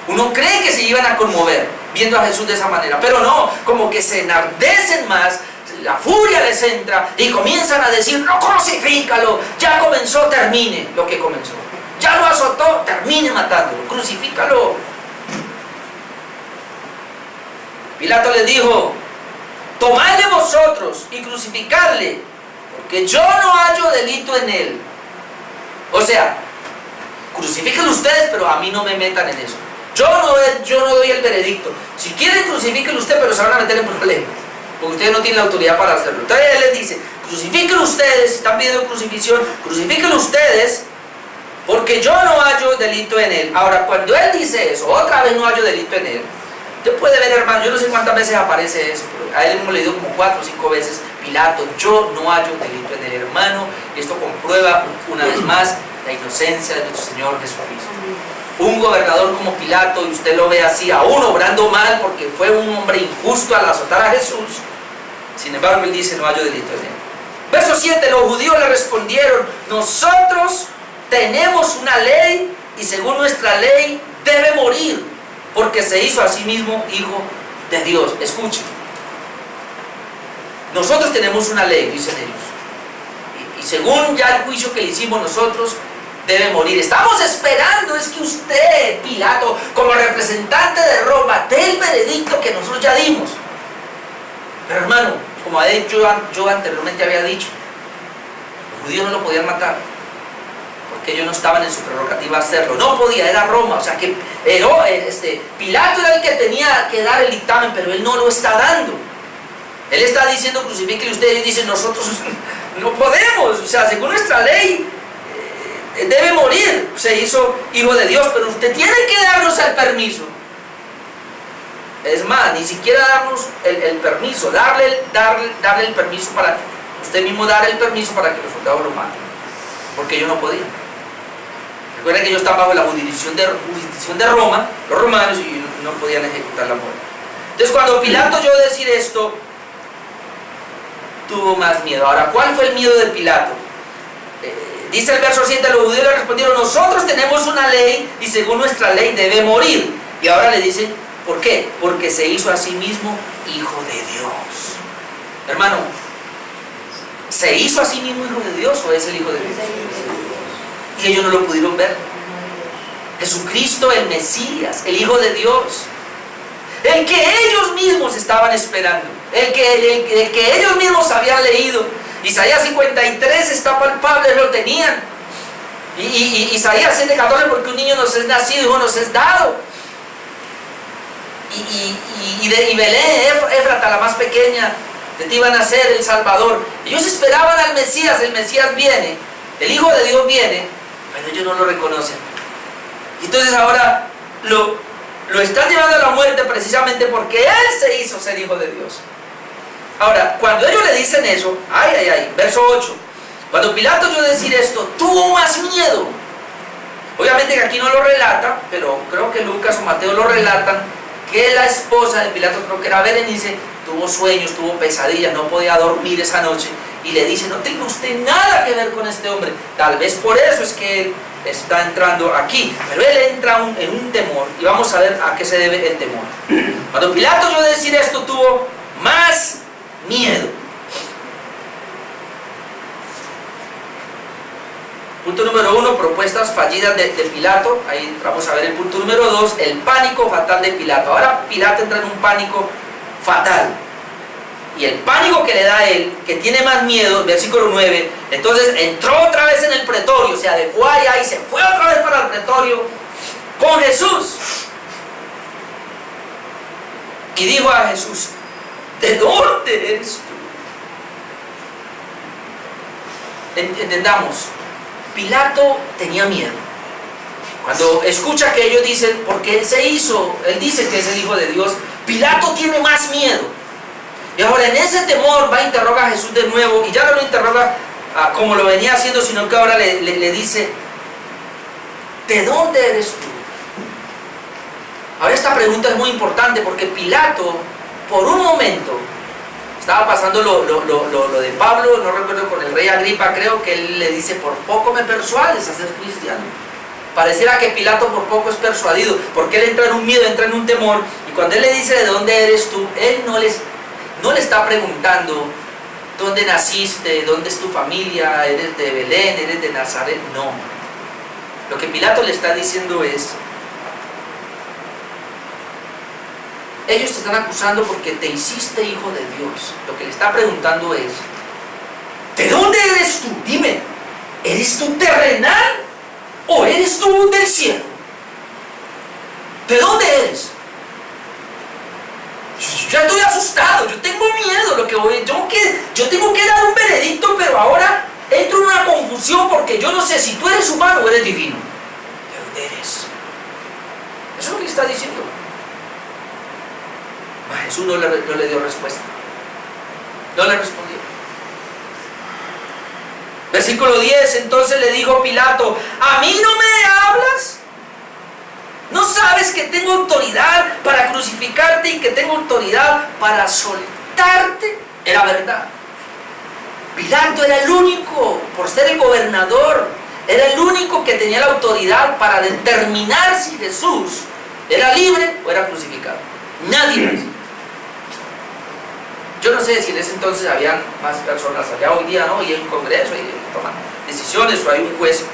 Uno cree que se iban a conmover viendo a Jesús de esa manera, pero no, como que se enardecen más, la furia les entra y comienzan a decir, no, crucifícalo, ya comenzó, termine lo que comenzó. Ya lo azotó, termine matándolo, crucifícalo. Pilato les dijo, tomadle vosotros y crucificarle, porque yo no hallo delito en él. O sea, crucifíquenlo ustedes, pero a mí no me metan en eso. Yo no doy el veredicto. Si quieren, crucifíquenlo ustedes, pero se van a meter en problemas, porque ustedes no tienen la autoridad para hacerlo. Entonces él les dice, crucifíquenlo ustedes, si están pidiendo crucifixión, crucifíquenlo ustedes, porque yo no hallo delito en él. Ahora, cuando él dice eso, otra vez no hallo delito en él, usted puede ver, hermano, yo no sé cuántas veces aparece eso, pero a él hemos leído como 4 o 5 veces, Pilato, yo no hallo delito en él, hermano, y esto comprueba una vez más la inocencia de nuestro Señor Jesucristo. Un gobernador como Pilato, y usted lo ve así, aún obrando mal, porque fue un hombre injusto al azotar a Jesús, sin embargo él dice, no hallo delito en él. Verso 7, los judíos le respondieron, nosotros tenemos una ley y según nuestra ley debe morir porque se hizo a sí mismo hijo de Dios. Escuchen, nosotros tenemos una ley, dicen ellos, y según ya el juicio que le hicimos nosotros debe morir. Estamos esperando es que usted, Pilato, como representante de Roma, dé el veredicto que nosotros ya dimos. Pero hermano, como yo anteriormente había dicho, los judíos no lo podían matar porque ellos no estaban en su prerrogativa hacerlo, no podía, era Roma, o sea que Pilato era el que tenía que dar el dictamen, pero él no lo está dando. Él está diciendo crucifíquenle ustedes, y ellos dicen nosotros no podemos, o sea, según nuestra ley debe morir, se hizo hijo de Dios, pero usted tiene que darnos el permiso. Es más, ni siquiera darnos el permiso, darle el permiso para usted mismo dar el permiso para que los soldados lo maten, porque ellos no podían. Recuerden que ellos estaban bajo la jurisdicción de Roma, los romanos, y no podían ejecutar la muerte. Entonces cuando Pilato oyó decir esto, tuvo más miedo. Ahora, ¿cuál fue el miedo de Pilato? Dice el verso 7, los judíos le respondieron, nosotros tenemos una ley y según nuestra ley debe morir. Y ahora le dicen, ¿por qué? Porque se hizo a sí mismo hijo de Dios. Hermano, ¿se hizo a sí mismo hijo de Dios o es el hijo de Dios? Y ellos no lo pudieron ver. Jesucristo, el Mesías, el Hijo de Dios, el que ellos mismos estaban esperando, el que ellos mismos habían leído. Isaías 53 está palpable, lo tenían. Y Isaías 7:14, porque un niño nos es nacido, hijo nos es dado. Y Belén, Éfrata, la más pequeña, de ti va a nacer el Salvador. Ellos esperaban al Mesías, el Mesías viene, el Hijo de Dios viene, pero ellos no lo reconocen. Entonces ahora lo están llevando a la muerte precisamente porque Él se hizo ser Hijo de Dios. Ahora, cuando ellos le dicen eso, verso 8, cuando Pilato oyó decir esto, tuvo más miedo. Obviamente que aquí no lo relata, pero creo que Lucas o Mateo lo relatan, que la esposa de Pilato, creo que era Berenice, tuvo sueños, tuvo pesadillas, no podía dormir esa noche, y le dice, no tenga usted nada que ver con este hombre. Tal vez por eso es que él está entrando aquí, pero él entra en un temor, y vamos a ver a qué se debe el temor. Cuando Pilato oyó decir esto, tuvo más miedo. Punto número 1, propuestas fallidas de Pilato. Ahí vamos a ver el punto número 2, el pánico fatal de Pilato. Ahora Pilato entra en un pánico fatal. y el pánico que le da a él, que tiene más miedo, versículo 9, entonces entró otra vez en el pretorio, se adecuó allá y se fue otra vez para el pretorio con Jesús. Y dijo a Jesús: ¿de dónde eres tú? Entendamos, Pilato tenía miedo. Cuando escucha que ellos dicen, porque él dice que es el Hijo de Dios, Pilato tiene más miedo. Y ahora en ese temor va a interrogar a Jesús de nuevo, y ya no lo interroga como lo venía haciendo, sino que ahora le dice: ¿de dónde eres tú? Ahora esta pregunta es muy importante, porque Pilato, por un momento, estaba pasando lo de Pablo, no recuerdo, con el rey Agripa, creo que él le dice: por poco me persuades a ser cristiano. Pareciera que Pilato por poco es persuadido, porque él entra en un miedo, entra en un temor, y cuando él le dice: ¿de dónde eres tú?, él no le está preguntando: ¿dónde naciste? ¿Dónde es tu familia? ¿Eres de Belén? ¿Eres de Nazaret? No. Lo que Pilato le está diciendo es: ellos te están acusando porque te hiciste hijo de Dios. Lo que le está preguntando es: ¿de dónde eres tú? Dime, ¿eres tú terrenal o eres tú del cielo? ¿De dónde eres? Yo estoy asustado, yo tengo miedo, yo tengo que dar un veredicto, pero ahora entro en una confusión porque yo no sé si tú eres humano o eres divino. ¿De dónde eres? Eso es lo que le está diciendo. A Jesús no le dio respuesta, no le respondió. Versículo 10, entonces le dijo Pilato: ¿a mí no me hablas? ¿No sabes que tengo autoridad para crucificarte y que tengo autoridad para soltarte? Era verdad. Pilato era el único, por ser el gobernador, era el único que tenía la autoridad para determinar si Jesús era libre o era crucificado. Nadie más. Yo no sé si en ese entonces habían más personas, allá hoy día no, y hay un congreso y toman decisiones, o hay un juez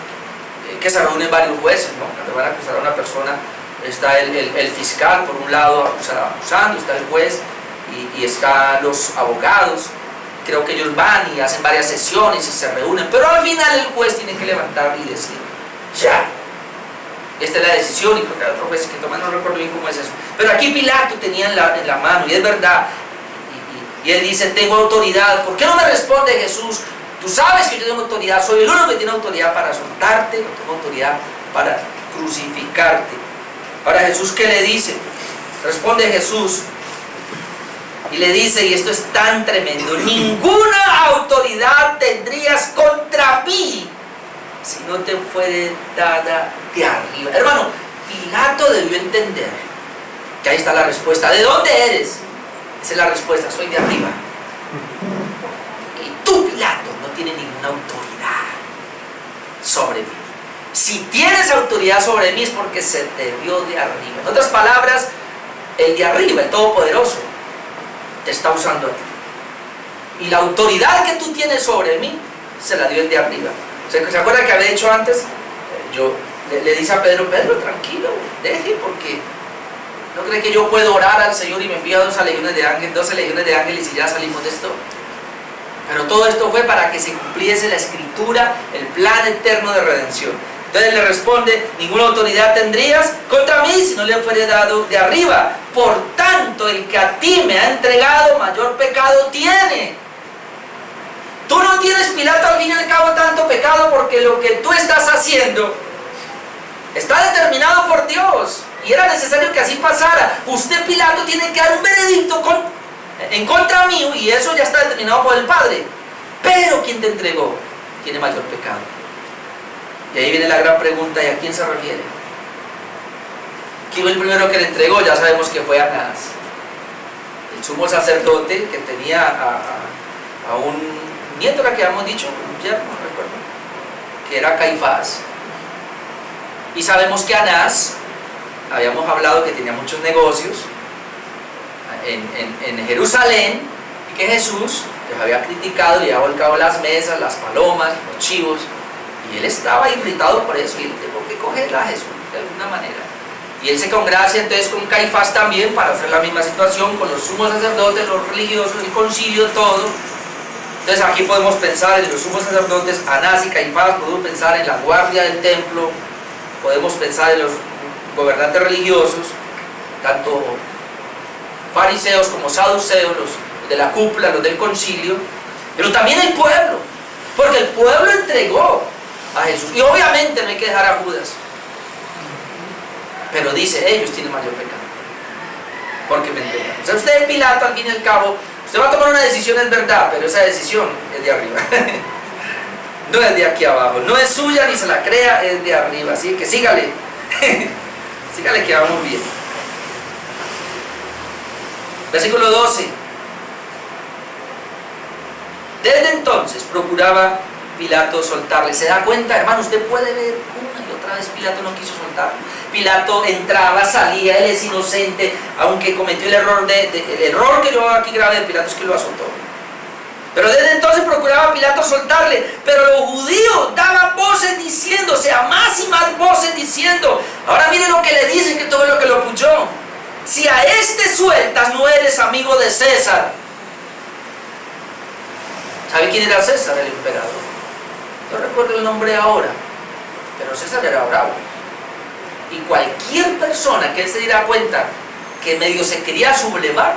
que se reúnen varios jueces, ¿no? Cuando van a acusar a una persona, está el fiscal por un lado acusando, está el juez y están los abogados. Creo que ellos van y hacen varias sesiones y se reúnen, pero al final el juez tiene que levantar y decir: ya, esta es la decisión. Y creo que hay otro juez que toma, no recuerdo bien cómo es eso, pero aquí Pilato tenía en la mano, y es verdad, y él dice: tengo autoridad. ¿Por qué no me responde Jesús? Tú sabes que yo tengo autoridad, soy el único que tiene autoridad para soltarte, no tengo autoridad para crucificarte. Ahora Jesús, ¿qué le dice? Responde Jesús y le dice, y esto es tan tremendo: ninguna autoridad tendrías contra mí si no te fuere dada de arriba. Hermano, Pilato debió entender que ahí está la respuesta. ¿De dónde eres? Esa es la respuesta: soy de arriba. Y tú, Pilato, no tienes ninguna autoridad sobre mí. Si tienes autoridad sobre mí es porque se te vio de arriba. En otras palabras, el de arriba, el Todopoderoso, te está usando a ti. Y la autoridad que tú tienes sobre mí se la dio el de arriba. ¿Se acuerda que había dicho antes? Le dice a Pedro: Pedro, tranquilo, deje, porque ¿no cree que yo puedo orar al Señor y me envía 12 legiones de ángeles y ya salimos de esto? Pero todo esto fue para que se cumpliese la escritura, el plan eterno de redención. Entonces le responde: ninguna autoridad tendrías contra mí si no le fuere dado de arriba. Por tanto, el que a ti me ha entregado, mayor pecado tiene. Tú no tienes, Pilato, al fin y al cabo tanto pecado, porque lo que tú estás haciendo está determinado por Dios y era necesario que así pasara. Usted, Pilato, tiene que dar un veredicto en contra mío, y eso ya está determinado por el Padre. Pero quien te entregó tiene mayor pecado. Y ahí viene la gran pregunta: ¿y a quién se refiere? ¿Quién fue el primero que le entregó? Ya sabemos que fue Anás, el sumo sacerdote, que tenía a un nieto, que habíamos dicho, un yerno, no recuerdo, que era Caifás. Y sabemos que Anás, habíamos hablado que tenía muchos negocios en Jerusalén, y que Jesús les había criticado y había volcado las mesas, las palomas, los chivos, y él estaba irritado por eso, y él tuvo que cogerla a Jesús de alguna manera. Y él se congracia entonces con Caifás también para hacer la misma situación con los sumos sacerdotes, los religiosos, el concilio, todo. Entonces aquí podemos pensar en los sumos sacerdotes, Anás y Caifás, podemos pensar en la guardia del templo, podemos pensar en los gobernantes religiosos, tanto fariseos como saduceos, los de la cúpula, los del concilio, pero también el pueblo, porque el pueblo entregó a Jesús. Y obviamente no hay que dejar a Judas, pero dice, ellos tienen mayor pecado, porque me entregan. O sea, usted, Pilato, al fin y al cabo, usted va a tomar una decisión, es verdad, pero esa decisión es de arriba. No es de aquí abajo, no es suya ni se la crea, es de arriba. Así que sígale, sígale que vamos bien. Versículo 12. Desde entonces procuraba Pilato soltarle. ¿Se da cuenta, hermano? Usted puede ver una y otra vez Pilato no quiso soltarlo. Pilato entraba, salía, él es inocente, aunque cometió el error el error que yo aquí grabé de Pilato es que lo azotó. Pero desde entonces procuraba Pilato soltarle, pero los judíos daban voces diciendo, o sea, más y más voces diciendo. Ahora mire lo que le dicen, que todo lo que lo escuchó. Si a este sueltas, no eres amigo de César. ¿Sabe quién era César, el emperador? No recuerdo el nombre ahora, pero César era bravo. Y cualquier persona que él se diera cuenta que medio se quería sublevar,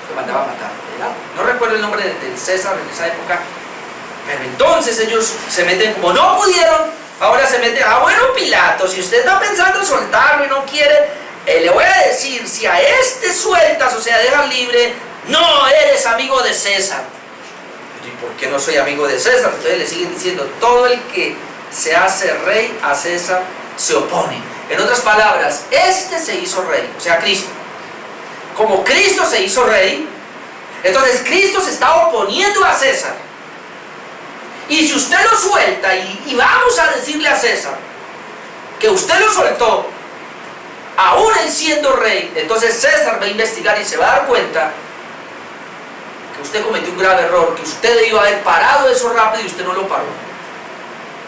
se mandaba a matar. No recuerdo el nombre del César en esa época, pero entonces ellos se meten, como no pudieron, ahora se meten, bueno, Pilato, si usted está pensando soltarlo y no quiere, le voy a decir, si a este sueltas, o sea, dejas libre, no eres amigo de César. ¿Y por qué no soy amigo de César? Entonces le siguen diciendo, todo el que se hace rey a César se opone. En otras palabras, este se hizo rey, o sea, Cristo. Como Cristo se hizo rey, entonces Cristo se está oponiendo a César. Y si usted lo suelta y vamos a decirle a César que usted lo soltó, aún él siendo rey, entonces César va a investigar y se va a dar cuenta que usted cometió un grave error, que usted debió haber parado eso rápido y usted no lo paró.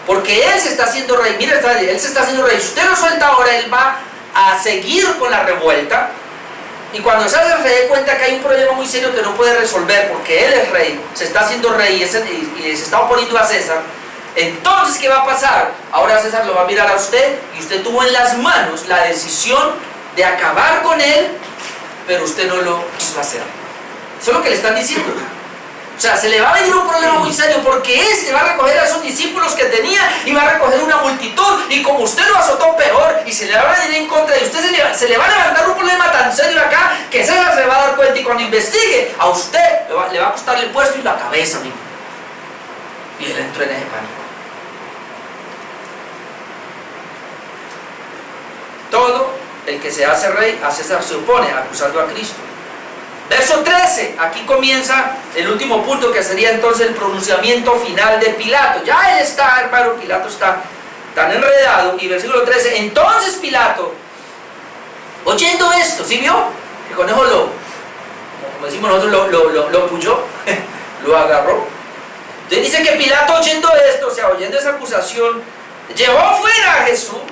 Porque él se está haciendo rey, mire, él se está haciendo rey. Si usted lo suelta ahora, él va a seguir con la revuelta. Y cuando César se dé cuenta que hay un problema muy serio que no puede resolver, porque él es rey, se está haciendo rey y se está oponiendo a César, entonces ¿qué va a pasar? Ahora César lo va a mirar a usted y usted tuvo en las manos la decisión de acabar con él, pero usted no lo quiso hacer. Eso es lo que le están diciendo. O sea, se le va a venir un problema muy serio, porque este va a recoger a esos discípulos que tenía y va a recoger una multitud, y como usted lo azotó peor y se le va a venir en contra de usted, se le va a levantar un problema tan serio acá que César se va a dar cuenta, y cuando investigue a usted le va a costar el puesto y la cabeza, amigo. Y él entró en ese pánico. Todo el que se hace rey a César se opone, acusando a Cristo. Verso 13, aquí comienza el último punto, que sería entonces el pronunciamiento final de Pilato. Ya él está, hermano, Pilato está tan enredado. Y versículo 13, entonces Pilato, oyendo esto, ¿sí vio? El conejo como decimos nosotros, lo puyó, lo agarró. Entonces dice que Pilato, oyendo esto, o sea, oyendo esa acusación, llevó fuera a Jesús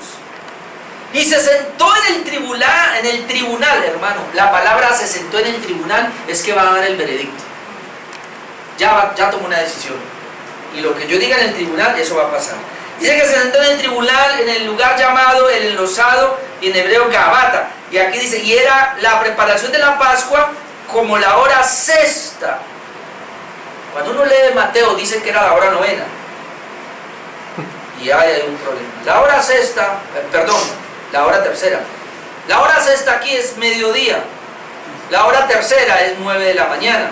y se sentó en el tribunal, hermano. La palabra se sentó en el tribunal es que va a dar el veredicto. Ya tomó una decisión. Y lo que yo diga en el tribunal, eso va a pasar. Dice que se sentó en el tribunal, en el lugar llamado el enlosado, y en hebreo Gabata. Y aquí dice, y era la preparación de la Pascua como la hora sexta. Cuando uno lee Mateo, dice que era la hora novena. Y ahí hay un problema. La hora sexta, la hora tercera. La hora sexta aquí es mediodía. La hora tercera es 9 de la mañana.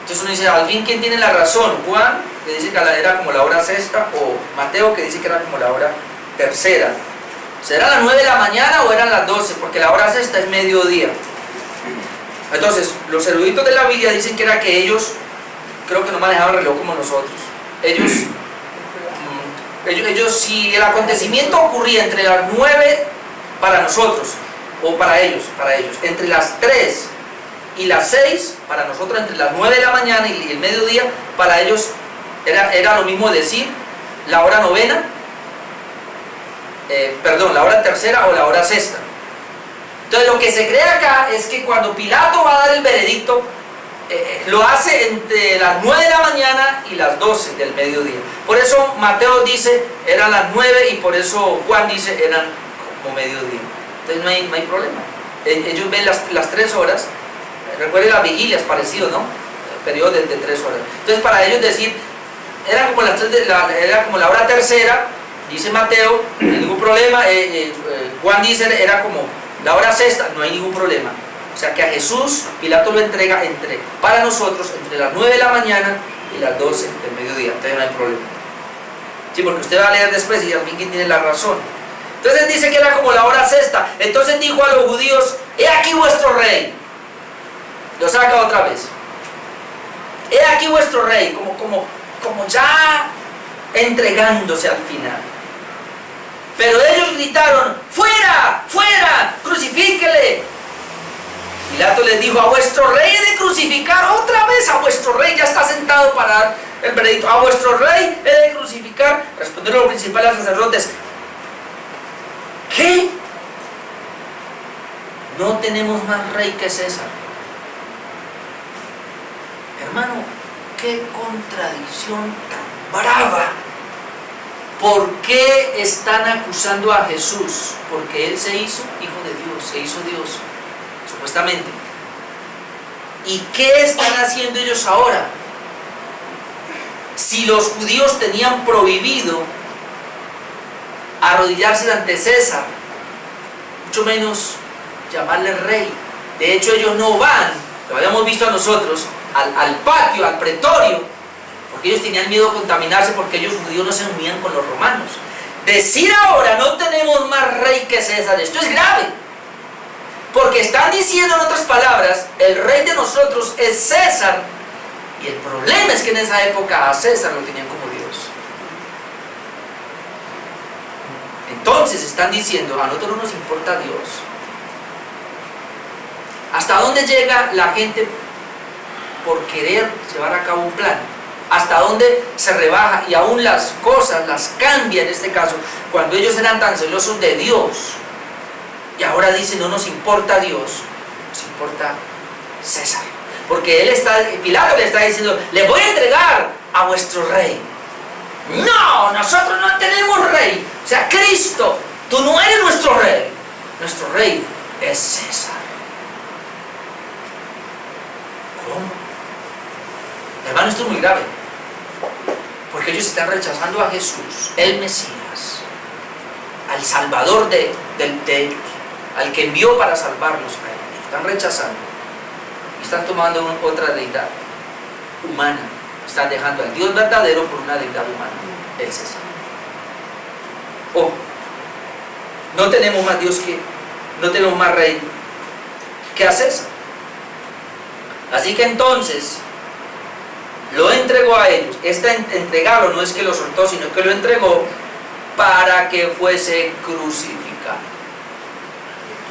Entonces uno dice, al fin, ¿quién tiene la razón? Juan, que dice que era como la hora sexta, o Mateo, que dice que era como la hora tercera. ¿Será las 9 de la mañana o eran las 12? Porque la hora sexta es mediodía. Entonces, los eruditos de la Biblia dicen que era que ellos, creo que no manejaban reloj como nosotros. Ellos, si el acontecimiento ocurría entre las 9 para nosotros, o para ellos, entre las 3 y las 6, para nosotros entre las 9 de la mañana y el mediodía, para ellos era lo mismo decir la hora novena la hora tercera o la hora sexta. Entonces lo que se cree acá es que cuando Pilato va a dar el veredicto, lo hace entre las 9 de la mañana y las 12 del mediodía. Por eso Mateo dice eran las 9 y por eso Juan dice eran como mediodía. Entonces no hay problema. Ellos ven las 3 horas. Recuerden las vigilias, parecido, ¿no? Periodo de 3 horas. Entonces para ellos decir era como era como la hora tercera, dice Mateo, no hay ningún problema. Juan dice era como la hora sexta, no hay ningún problema. O sea que a Jesús Pilato lo entrega para nosotros entre las 9 de la mañana y las 12 del mediodía. Entonces no hay problema. Sí, porque usted va a leer después y al fin quién tiene la razón. Entonces dice que era como la hora sexta. Entonces dijo a los judíos: he aquí vuestro rey. Lo saca otra vez. He aquí vuestro rey, como ya entregándose al final. Pero ellos gritaron: ¡fuera! ¡Fuera! ¡Crucifíquele! Pilato les dijo: a vuestro rey he de crucificar. Otra vez a vuestro rey, ya está sentado para dar el veredicto. A vuestro rey he de crucificar. Respondieron los principales sacerdotes: ¿qué? No tenemos más rey que César. Hermano, qué contradicción tan brava. ¿Por qué están acusando a Jesús? Porque Él se hizo hijo de Dios, se hizo Dios, supuestamente. ¿Y qué están haciendo ellos ahora? Si los judíos tenían prohibido arrodillarse ante César, mucho menos llamarle rey. De hecho, ellos no van, lo habíamos visto a nosotros, al patio, al pretorio, porque ellos tenían miedo a contaminarse, porque ellos judíos no se unían con los romanos. Decir ahora no tenemos más rey que César, esto es grave, porque están diciendo en otras palabras, el rey de nosotros es César, y el problema es que en esa época a César lo tenían como Dios. Entonces están diciendo, a nosotros no nos importa Dios. ¿Hasta dónde llega la gente por querer llevar a cabo un plan? ¿Hasta dónde se rebaja? Y aún las cosas las cambia en este caso, cuando ellos eran tan celosos de Dios, y ahora dicen no nos importa Dios, nos importa César. Porque Pilato le está diciendo, le voy a entregar a vuestro rey. No, nosotros no tenemos rey. O sea, Cristo, tú no eres nuestro rey. Nuestro rey es César. ¿Cómo? Hermano, esto es muy grave. Porque ellos están rechazando a Jesús, el Mesías, al Salvador de ellos, al que envió para salvarlos a ellos. Están rechazando. Y están tomando otra deidad humana. Están dejando al Dios verdadero por una deidad humana, el César. Oh, no tenemos más Dios no tenemos más rey que a César. Así que entonces lo entregó a ellos. Entregarlo no es que lo soltó, sino que lo entregó para que fuese crucificado.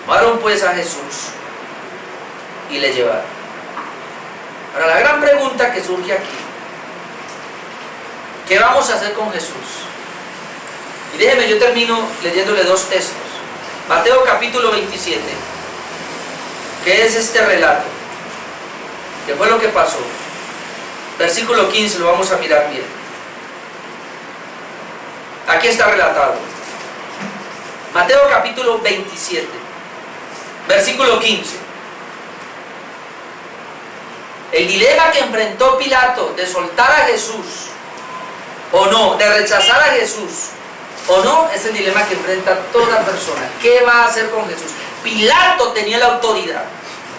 Tomaron pues a Jesús y le llevaron. Ahora la gran pregunta que surge aquí: ¿qué vamos a hacer con Jesús? Y déjeme, yo termino leyéndole dos textos. Mateo capítulo 27, que es este relato. ¿Qué fue lo que pasó? Versículo 15, lo vamos a mirar bien. Aquí está relatado. Mateo capítulo 27, versículo 15. El dilema que enfrentó Pilato de soltar a Jesús o no, de rechazar a Jesús o no, es el dilema que enfrenta toda persona. ¿Qué va a hacer con Jesús? Pilato tenía la autoridad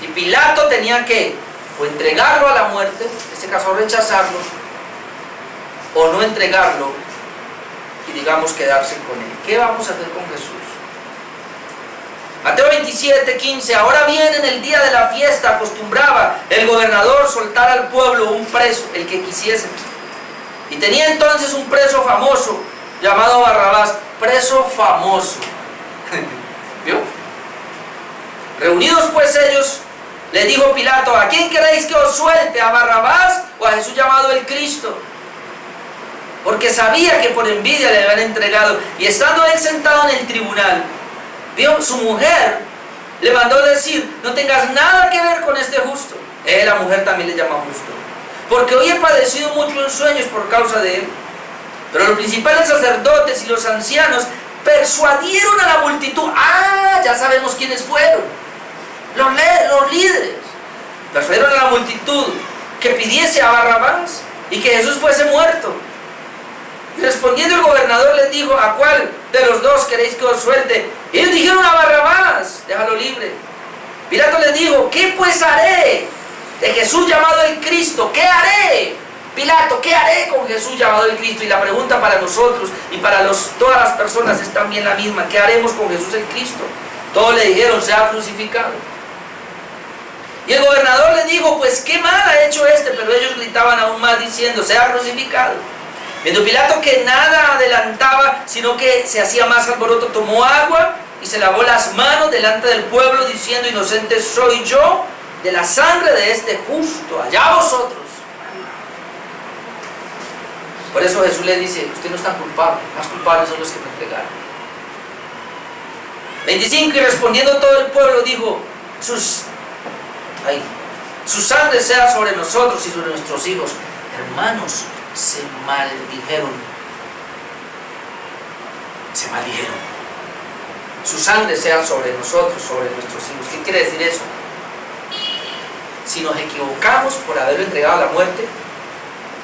y Pilato tenía que o entregarlo a la muerte, en este caso rechazarlo, o no entregarlo y digamos quedarse con él. ¿Qué vamos a hacer con Jesús? Mateo 27, 15. Ahora bien, en el día de la fiesta acostumbraba el gobernador soltar al pueblo un preso, el que quisiese. Y tenía entonces un preso famoso llamado Barrabás. Preso famoso. ¿Vio? Reunidos pues ellos, le dijo Pilato: ¿a quién queréis que os suelte? ¿A Barrabás o a Jesús llamado el Cristo? porque sabía que por envidia le habían entregado. Y estando él sentado en el tribunal, vio su mujer, le mandó decir: no tengas nada que ver con este justo. La mujer también le llama justo, porque hoy he padecido mucho en sueños por causa de él. Pero los principales sacerdotes y los ancianos persuadieron a la multitud. Ya sabemos quiénes fueron. Los líderes persuadieron a la multitud que pidiese a Barrabás y que Jesús fuese muerto. Y respondiendo el gobernador les dijo: ¿a cuál de los dos queréis que os suelte? Y ellos dijeron: a Barrabás, déjalo libre. Pilato les dijo: ¿qué pues haré de Jesús llamado el Cristo? ¿Qué haré? Pilato, ¿qué haré con Jesús llamado el Cristo? Y la pregunta para nosotros y para todas las personas es también la misma: ¿qué haremos con Jesús el Cristo? Todos le dijeron: sea crucificado. Y el gobernador le dijo: pues qué mal ha hecho este. Pero ellos gritaban aún más diciendo: sea crucificado. Viendo Pilato que nada adelantaba, sino que se hacía más alboroto, tomó agua y se lavó las manos delante del pueblo, diciendo: inocente soy yo de la sangre de este justo, allá vosotros. Por eso Jesús le dice: usted no está culpable, más culpables son los que me entregaron. 25. Y respondiendo todo el pueblo dijo: su sangre sea sobre nosotros y sobre nuestros hijos. Hermanos, se maldijeron. Su sangre sea sobre nosotros, sobre nuestros hijos. ¿Qué quiere decir eso? Si nos equivocamos por haberlo entregado a la muerte,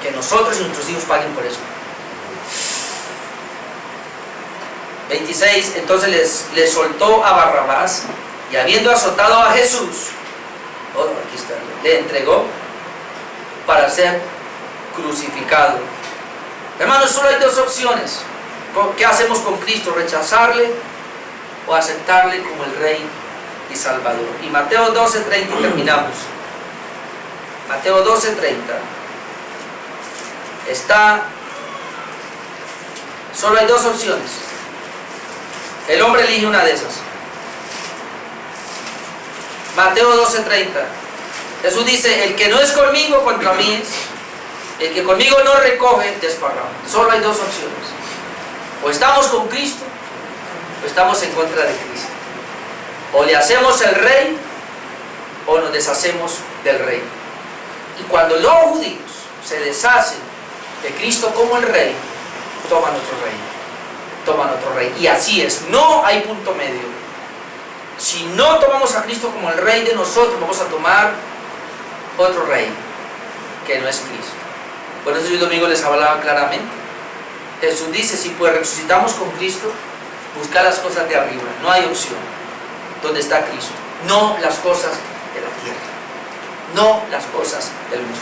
que nosotros y nuestros hijos paguen por eso. 26. Entonces les soltó a Barrabás, y habiendo azotado a Jesús, aquí está, le entregó para ser crucificado. Hermanos, solo hay dos opciones. ¿Qué hacemos con Cristo? ¿Rechazarle o aceptarle como el Rey y Salvador? Y Mateo 12:30 terminamos. Mateo 12:30 solo hay dos opciones. El hombre elige una de esas. Mateo 12:30. Jesús dice: el que no es conmigo, contra mí es. El que conmigo no recoge, desparrama. Solo hay dos opciones: o estamos con Cristo, o estamos en contra de Cristo. O le hacemos el Rey, o nos deshacemos del Rey. Y cuando los judíos se deshacen de Cristo como el Rey, toman otro rey. Y así es, no hay punto medio. Si no tomamos a Cristo como el Rey de nosotros, vamos a tomar otro Rey, que no es Cristo. Por eso yo el domingo les hablaba claramente. Jesús dice: si pues resucitamos con Cristo, buscar las cosas de arriba. No hay opción. ¿Dónde está Cristo? No las cosas de la tierra, no las cosas del mundo.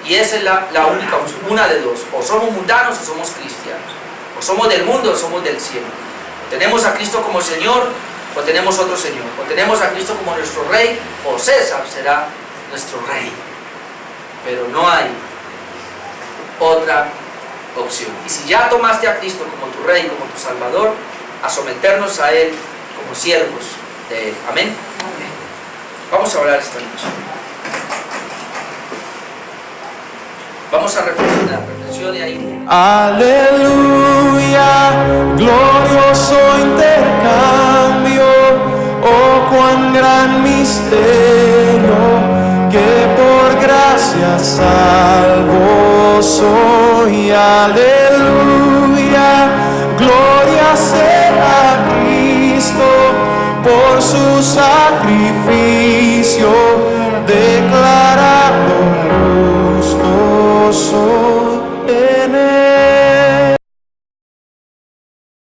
Y esa es la única opción, una de dos: o somos mundanos o somos cristianos, o somos del mundo o somos del cielo. O tenemos a Cristo como Señor, o tenemos otro Señor. O tenemos a Cristo como nuestro Rey, o César será nuestro Rey. Pero no hay otra opción. Y si ya tomaste a Cristo como tu Rey, como tu Salvador, a someternos a Él como siervos de Él. Amén. Amén. Vamos a hablar esta noche. Vamos a reflexionar ahí. Aleluya, glorioso intercambio, oh cuán gran misterio, que por gracia salvo soy. Aleluya, gloria sea a Cristo, por su sacrificio declarado justo soy.